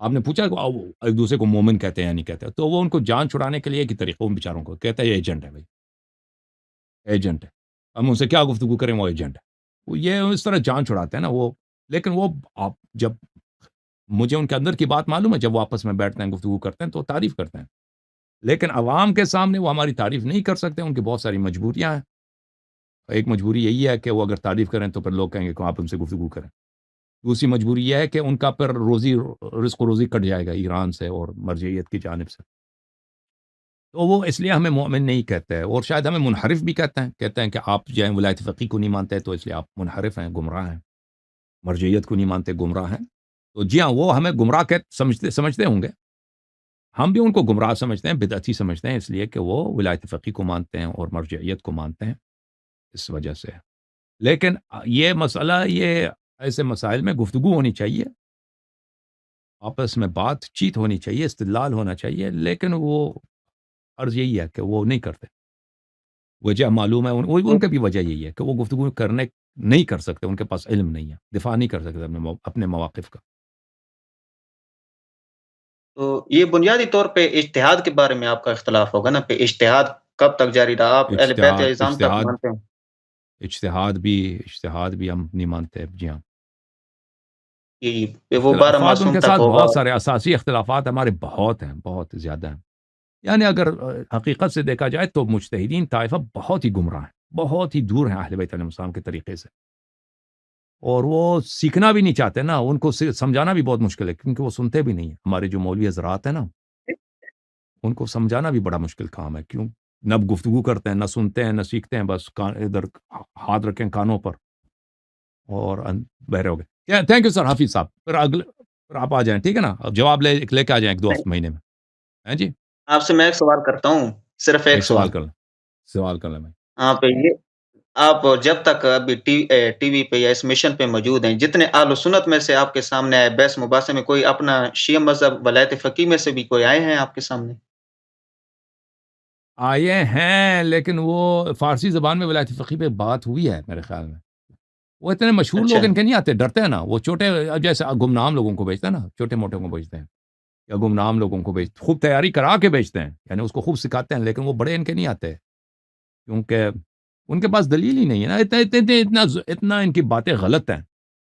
آپ نے پوچھا کہ ایک دوسرے کو مومن کہتے ہیں یا نہیں کہتے، تو وہ ان کو جان چھڑانے کے لیے ایک ہی طریقہ، ان بیچاروں کو کہتا ہے یہ ایجنٹ ہے بھائی، ایجنٹ ہے، ہم ان سے کیا گفتگو کریں، وہ ایجنٹ ہے، وہ یہ اس طرح جان چھڑاتے ہیں نا وہ، لیکن وہ آپ جب مجھے ان کے اندر کی بات معلوم ہے، جب وہ آپس میں بیٹھتے ہیں گفتگو کرتے ہیں تو تعریف کرتے ہیں، لیکن عوام کے سامنے وہ ہماری تعریف نہیں کر سکتے، ان کی بہت ساری مجبوریاں ہیں. ایک مجبوری یہی ہے کہ وہ اگر تعریف کریں تو پھر لوگ کہیں گے کہ آپ ان سے گفتگو کریں. دوسری مجبوری یہ ہے کہ ان کا پھر رزق و روزی کٹ جائے گا ایران سے اور مرجعیت کی جانب سے. تو وہ اس لیے ہمیں مومن نہیں کہتے ہیں، اور شاید ہمیں منحرف بھی کہتے ہیں کہ آپ جو ہیں ولایت فقیہ کو نہیں مانتے تو اس لیے آپ منحرف ہیں، گمراہ ہیں. مرجعیت کو نہیں مانتے، گمراہ ہیں. تو جی ہاں، وہ ہمیں گمراہ سمجھتے ہوں گے. ہم بھی ان کو گمراہ سمجھتے ہیں، بدعتی سمجھتے ہیں، اس لیے کہ وہ ولایت فقیہ کو مانتے ہیں اور مرجعیت کو مانتے ہیں، اس وجہ سے. لیکن یہ مسئلہ، یہ ایسے مسائل میں گفتگو ہونی چاہیے، آپس میں بات چیت ہونی چاہیے، استدلال ہونا چاہیے، لیکن وہ عرض یہی ہے کہ وہ نہیں کرتے. وجہ معلوم ہے، ان کی بھی وجہ یہی ہے کہ وہ گفتگو نہیں کر سکتے، ان کے پاس علم نہیں ہے، دفاع نہیں کر سکتے اپنے مواقف کا. تو یہ بنیادی طور پہ اجتہاد کے بارے میں آپ کا اختلاف ہوگا نا، پہ اجتہاد کب تک جاری رہا؟ آپ اہل بیت اعظام تک مانتے ہیں؟ اجتہاد بھی ہم نہیں مانتے. جی ہاں، وہ 12 اختلافات ان معصوم کے تک ساتھ ہوگا. بہت سارے اساسی اختلافات ہمارے بہت ہیں، بہت زیادہ ہیں. یعنی اگر حقیقت سے دیکھا جائے تو مجتہدین طائفہ بہت ہی گمراہ ہیں، بہت ہی دور ہیں اہل بیت علیہ السلام کے طریقے سے، اور وہ سیکھنا بھی نہیں چاہتے نا. ان کو سمجھانا بھی بہت مشکل ہے، کیونکہ وہ سنتے بھی نہیں ہیں. ہمارے جو مولوی حضرات ہیں نا، ان کو سمجھانا بھی بڑا مشکل کام ہے. کیوں؟ نہ گفتگو کرتے ہیں، نہ سنتے ہیں، نہ سیکھتے ہیں، بس ادھر ہاتھ رکھیں کانوں پر اور بہرے ہو گئے. تھینک یو سر حافظ صاحب. پھر آپ آ جائیں، ٹھیک ہے نا؟ جواب لے کے آ جائیں 1-2 مہینے میں. ہیں جی؟ آپ سے میں ایک سوال کرتا ہوں، صرف ایک سوال کر لیں. ہاں پہ یہ آپ جب تک ابھی ٹی وی پہ یا اس مشن پہ موجود ہیں، جتنے اہل و سنت میں سے آپ کے سامنے آئے بحث مباحثے میں، کوئی اپنا شیعہ مذہب ولایت فقیہ میں سے بھی کوئی آئے ہیں آپ کے سامنے؟ آئے ہیں، لیکن وہ فارسی زبان میں ولایت فقیہ پہ بات ہوئی ہے میرے خیال میں. وہ اتنے مشہور اچھا لوگ ان کے نہیں آتے، ڈرتے ہیں نا. وہ چھوٹے جیسے گمنام لوگوں کو بیچتے ہیں نا، چھوٹے موٹے کو بیچتے ہیں یا گمنام لوگوں کو بیچتے، خوب تیاری کرا کے بیچتے ہیں، یعنی اس کو خوب سکھاتے ہیں، لیکن وہ بڑے ان کے نہیں آتے، کیونکہ ان کے پاس دلیل ہی نہیں ہے نا. اتنا ان کی باتیں غلط ہیں.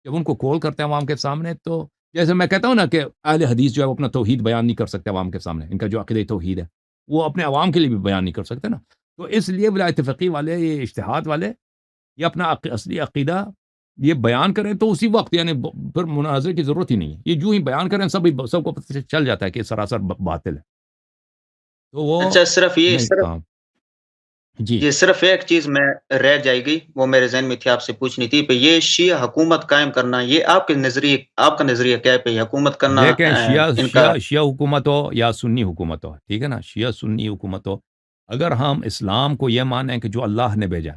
جب ان کو کال کرتے ہیں عوام کے سامنے، تو جیسے میں کہتا ہوں نا کہ اہل حدیث جو ہے وہ اپنا توحید بیان نہیں کر سکتے عوام کے سامنے، ان کا جو عقیدہ توحید ہے وہ اپنے عوام کے لیے بھی بیان نہیں کر سکتے نا. تو اس لیے ولایت فقیہ والے، یہ اجتہاد والے، یہ اپنا اصلی عقیدہ یہ بیان کریں تو اسی وقت، یعنی پھر مناظرے کی ضرورت ہی نہیں ہے. یہ جو ہی بیان کریں سب کو پتہ چل جاتا ہے کہ سراسر باطل ہے. تو وہ اچھا، صرف نہیں کام. جی یہ صرف ایک چیز میں رہ جائے گی، وہ میرے ذہن میں تھی، آپ سے پوچھنی تھی پہ یہ شیعہ حکومت قائم کرنا، یہ آپ کا نظریہ کیا ہے پہ حکومت کرنا دیکھیں، ان کا؟ شیعہ حکومت ہو یا سنی حکومت ہو، ٹھیک ہے نا، شیعہ سنی حکومت ہو، اگر ہم اسلام کو یہ مانیں کہ جو اللہ نے بھیجا،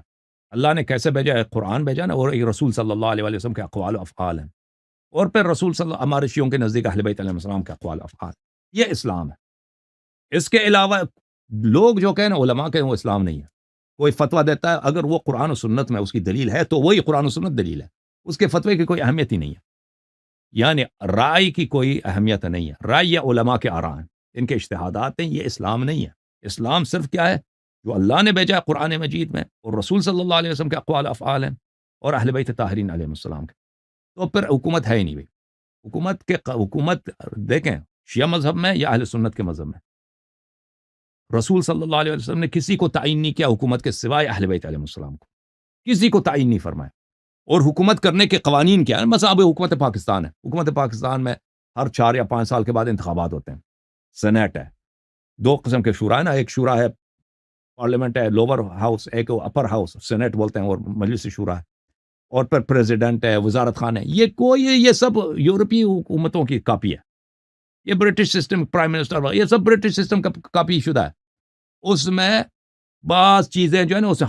اللہ نے کیسے بھیجا ہے؟ قرآن بھیجا نا، اور ایک رسول صلی اللہ علیہ وسلم کے اقوال و افعال ہیں، اور پھر رسول ہمارے شیعوں کے نزدیک اہل بیت علیہ السلام کے اقوال و افعال. یہ اسلام ہے. اس کے علاوہ لوگ جو کہیں نا، علماء کہیں، وہ اسلام نہیں ہے. کوئی فتویٰ دیتا ہے، اگر وہ قرآن و سنت میں اس کی دلیل ہے تو وہی قرآن و سنت دلیل ہے، اس کے فتوے کی کوئی اہمیت ہی نہیں ہے. یعنی رائے کی کوئی اہمیت نہیں ہے. رائے یا علماء کے آراء ہیں، ان کے اجتہادات ہیں. یہ اسلام نہیں ہے. اسلام صرف کیا ہے؟ جو اللہ نے بھیجا ہے قرآن مجید میں، اور رسول صلی اللہ علیہ وسلم کے اقوال افعال ہیں، اور اہل بیت طاہرین علیہ السلام کے. تو پھر حکومت ہے ہی نہیں بھائی. حکومت دیکھیں، شیعہ مذہب میں یا اہل سنت کے مذہب میں، رسول صلی اللہ علیہ وسلم نے کسی کو تعین نہیں کیا حکومت کے سوائے اہل بیت علیہ السلام کو. کسی کو تعین نہیں فرمایا. اور حکومت کرنے کے قوانین کیا ہے؟ مثلا اب حکومت پاکستان ہے، حکومت پاکستان میں ہر 4 یا 5 سال کے بعد انتخابات ہوتے ہیں. سینیٹ ہے، 2 قسم کے شورا ہے نا، ایک شورا ہے پارلیمنٹ ہے، لوور ہاؤس، ایک اپر ہاؤس سینیٹ بولتے ہیں، اور مجلس شورا ہے، اور پھر پریزیڈنٹ ہے، وزارت خان ہے. یہ سب یورپی حکومتوں کی کاپی ہے. یہ برٹش سسٹم، پرائم منسٹر، یہ سب برٹش سسٹم کا کاپی شدہ ہے. اس میں بعض چیزیں جو ہے نا اسے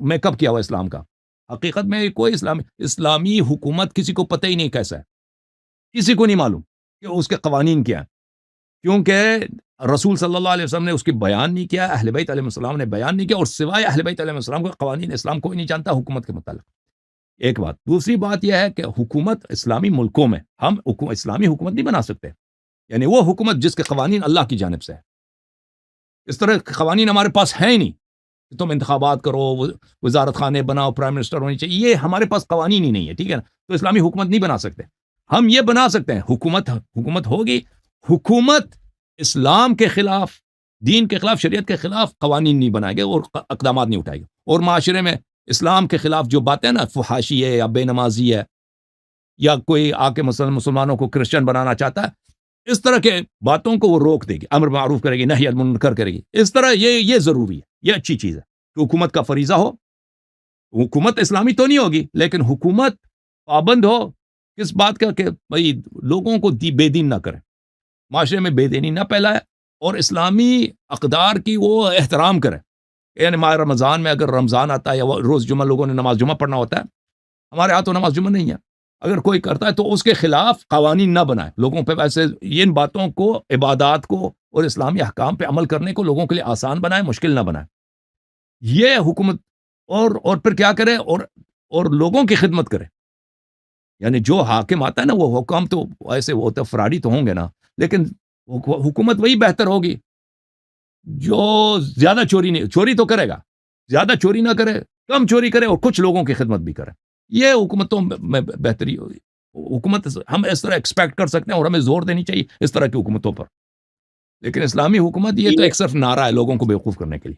میک اپ کیا ہوا اسلام کا. حقیقت میں کوئی اسلامی حکومت کسی کو پتہ ہی نہیں کیسا ہے، کسی کو نہیں معلوم کہ اس کے قوانین کیا ہیں، کیونکہ رسول صلی اللہ علیہ وسلم نے اس کی بیان نہیں کیا، اہل بیت علیہ السلام نے بیان نہیں کیا، اور سوائے اہل بیت علیہ السلام کے قوانین اسلام کوئی نہیں جانتا حکومت کے متعلق. ایک بات. دوسری بات یہ ہے کہ حکومت اسلامی ملکوں میں ہم اسلامی حکومت نہیں بنا سکتے، یعنی وہ حکومت جس کے قوانین اللہ کی جانب سے ہے. اس طرح کے قوانین ہمارے پاس ہیں ہی نہیں کہ تم انتخابات کرو، وزارت خانے بناؤ، پرائم منسٹر ہونی چاہیے. یہ ہمارے پاس قوانین ہی نہیں ہے، ٹھیک ہے نا. تو اسلامی حکومت نہیں بنا سکتے. ہم یہ بنا سکتے ہیں، حکومت ہوگی، حکومت اسلام کے خلاف دین کے خلاف، شریعت کے خلاف قوانین نہیں بنائے گے اور اقدامات نہیں اٹھائے گے. اور معاشرے میں اسلام کے خلاف جو باتیں نا، فحاشی ہے یا بے نمازی ہے، یا کوئی آ کے مثلا مسلمانوں کو کرسچن بنانا چاہتا ہے، اس طرح کے باتوں کو وہ روک دے گی، امر معروف کرے گی، نہی عن المنکر کرے گی. اس طرح یہ ضروری ہے، یہ اچھی چیز ہے کہ حکومت کا فریضہ ہو. حکومت اسلامی تو نہیں ہوگی، لیکن حکومت پابند ہو کس بات کا کہ بھائی لوگوں کو بے دین نہ کرے، معاشرے میں بے دینی نہ پھیلائے، اور اسلامی اقدار کی وہ احترام کرے. یعنی ماہ رمضان میں اگر رمضان آتا ہے یا روز جمعہ لوگوں نے نماز جمعہ پڑھنا ہوتا ہے، ہمارے ہاں تو نماز جمعہ نہیں ہے، اگر کوئی کرتا ہے تو اس کے خلاف قوانین نہ بنائے لوگوں پہ. ویسے ان باتوں کو، عبادات کو اور اسلامی احکام پہ عمل کرنے کو لوگوں کے لیے آسان بنائے، مشکل نہ بنائے. یہ حکومت. اور پھر کیا کرے، اور لوگوں کی خدمت کرے. یعنی جو حاکم آتا ہے نا، وہ حکام تو ایسے وہ تو فراڈی تو ہوں گے نا، لیکن حکومت وہی بہتر ہوگی جو زیادہ چوری تو کرے گا، زیادہ چوری نہ کرے، کم چوری کرے، اور کچھ لوگوں کی خدمت بھی کرے. یہ حکومتوں میں بہتری ہوگی. حکومت ہم اس طرح ایکسپیکٹ کر سکتے ہیں، اور ہمیں زور دینی چاہیے اس طرح کی حکومتوں پر. لیکن اسلامی حکومت یہ تو ایک صرف نعرہ ہے لوگوں کو بیوقوف کرنے کے لیے.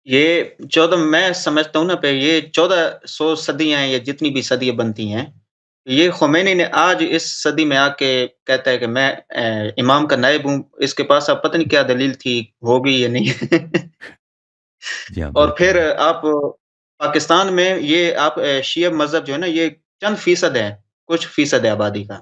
یہ 14 میں سمجھتا ہوں نا پہ یہ 1400 صدیاں ہیں، یا جتنی بھی صدیاں بنتی ہیں، یہ خمینی نے آج اس صدی میں آ کے کہتا ہے کہ میں امام کا نائب ہوں. اس کے پاس اب پتہ نہیں کیا دلیل تھی، ہوگی یا نہیں. جی ہاں، اور بالکل. پھر آپ پاکستان میں یہ آپ شیعہ مذہب جو ہے نا، یہ چند فیصد ہے، کچھ فیصد ہے آبادی کا.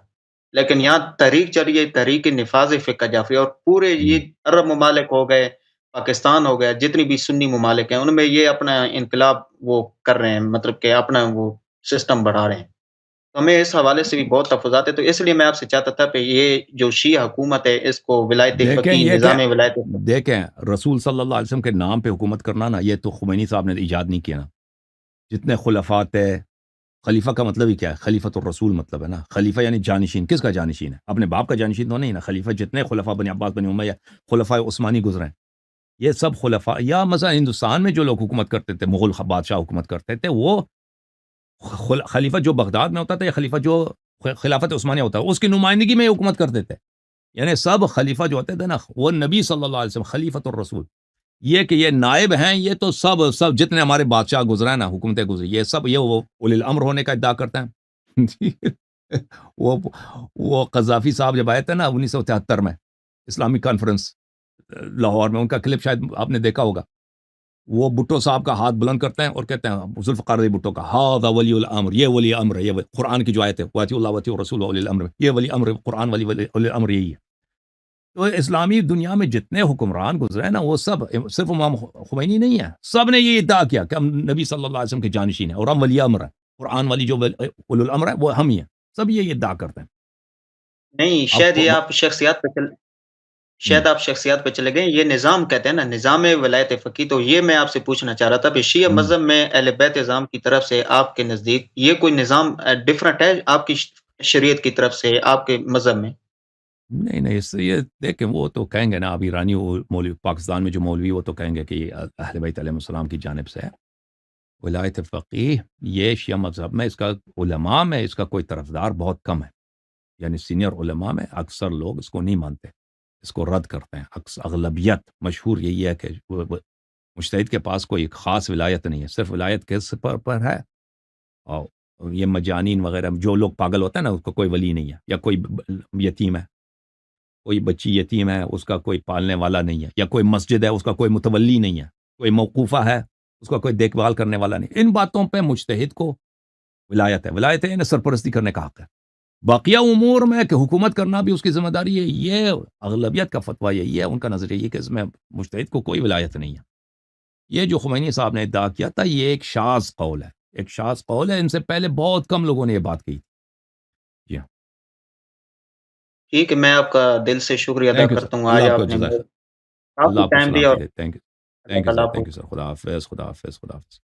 لیکن یہاں تحریک چل رہی ہے، تحریک نفاذ فقہ جعفری، اور پورے یہ عرب ممالک ہو گئے، پاکستان ہو گیا، جتنی بھی سنی ممالک ہیں ان میں یہ اپنا انقلاب وہ کر رہے ہیں، مطلب کہ اپنا وہ سسٹم بڑھا رہے ہیں. تو ہمیں اس حوالے سے بھی بہت تفاوت ہے. تو اس لیے میں آپ سے چاہتا تھا کہ یہ جو شیعہ حکومت ہے، اس کو ولایت دیکھیں فقیہ، یہ نظام ولایت دیکھیں رسول صلی اللہ علیہ وسلم کے نام پہ حکومت کرنا نا، یہ تو خمینی صاحب نے ایجاد نہیں کیا نا. جتنے خلفات ہے، خلیفہ کا مطلب ہی کیا ہے؟ خلیفۃ الرسول مطلب ہے نا. خلیفہ یعنی جانشین. کس کا جانشین ہے؟ اپنے باپ کا جانشین تو نہیں نا. خلیفہ جتنے خلفاء بنی عباس، بنی امیہ، خلفاء عثمانی گزرے ہیں، یہ سب خلفاء. یا مثلا ہندوستان میں جو لوگ حکومت کرتے تھے، مغل بادشاہ حکومت کرتے تھے، وہ خلیفہ جو بغداد میں ہوتا تھا، یا خلیفہ جو خلافت عثمانیہ ہوتا ہے، اس کی نمائندگی میں حکومت کرتے تھے. یعنی سب خلیفہ جو ہوتے تھے نا، وہ نبی صلی اللہ علیہ وسلم خلیفۃ الرسول. یہ کہ یہ نائب ہیں، یہ تو سب جتنے ہمارے بادشاہ گزرے ہیں نا، حکومتیں گزری، یہ سب یہ وہ اولی الامر ہونے کا ادعا کرتے ہیں. وہ قذافی صاحب جب آئے تھے نا 1973 میں اسلامی کانفرنس لاہور میں، ان کا کلپ شاید آپ نے دیکھا ہوگا. وہ بھٹو صاحب کا ہاتھ بلند کرتے ہیں اور کہتے ہیں، ذوالفقار علی بھٹو کا، ھذا ولی الامر، یہ ولی امر ہے. یہ قرآن کی جو آیت ہے، واطیعوا اللہ واطیعوا الرسول ولی الامر، یہ ولی امر، قرآن ولی الامر یہی ہے. تو اسلامی دنیا میں جتنے حکمران گزرے ہیں نا، وہ سب، صرف امام خمینی نہیں ہے، سب نے یہ ادعا کیا کہ ہم نبی صلی اللہ علیہ وسلم کے جانشین ہیں، اور ہم ولی امر ہیں. قرآن والی جو اولو الامر ہے وہ ہم ہی ہیں. سب یہ ادعا کرتے ہیں. نہیں. شاید یہ آپ شخصیات پہ شاید آپ شخصیات پہ چلے گئے. یہ نظام کہتے ہیں نا، نظام ولایت فقیہ. تو یہ میں آپ سے پوچھنا چاہ رہا تھا کہ شیعہ مذہب میں اہل بیت اعظام کی طرف سے آپ کے نزدیک یہ کوئی نظام ڈفرنٹ ہے آپ کی شریعت کی طرف سے، آپ کے مذہب میں؟ نہیں، اس سے یہ دیکھیں، وہ تو کہیں گے نا، اب ایرانی مولوی پاکستان میں جو مولوی، وہ تو کہیں گے کہ یہ اہل بیت علیہ السلام کی جانب سے ہے. ولایت فقیہ یہ شیعہ مذہب میں، اس کا علماء میں اس کا کوئی طرفدار بہت کم ہے. یعنی سینئر علماء میں اکثر لوگ اس کو نہیں مانتے، اس کو رد کرتے ہیں. اغلبیت مشہور یہی ہے کہ مجتہد کے پاس کوئی خاص ولایت نہیں ہے. صرف ولایت کس پر ہے؟ اور یہ مجانین وغیرہ جو لوگ پاگل ہوتے ہیں نا، اس کو کوئی ولی نہیں ہے. یا کوئی یتیم ہے، کوئی بچی یتیم ہے، اس کا کوئی پالنے والا نہیں ہے. یا کوئی مسجد ہے، اس کا کوئی متولی نہیں ہے. کوئی موقوفہ ہے، اس کا کوئی دیکھ بھال کرنے والا نہیں. ان باتوں پہ مجتہد کو ولایت ہے. ولایت ہے یعنی سرپرستی کرنے کا حق ہے. باقیہ امور میں کہ حکومت کرنا بھی اس کی ذمہ داری ہے، یہ اغلبیت کا فتویٰ یہی ہے، ان کا نظریہ یہ کہ اس میں مجتہد کو کوئی ولایت نہیں ہے. یہ جو خمینی صاحب نے ادعا کیا تھا، یہ ایک شاذ قول ہے، ایک شاذ قول ہے. ان سے پہلے بہت کم لوگوں نے یہ بات کہی. جی ہاں، ٹھیک ہے. میں آپ کا دل سے شکریہ ادا تھینک یو سر. کرتا ہوں. اللہ آج آپ کو آپ نے جزائے خیر. اللہ کافی آپ کو ٹائم دیا، سلامتی اور دے. تھینک اللہ یو تعالیٰ سر. آپ کو تھینک یو سر. خدا حافظ. خدا حافظ. خدا حافظ.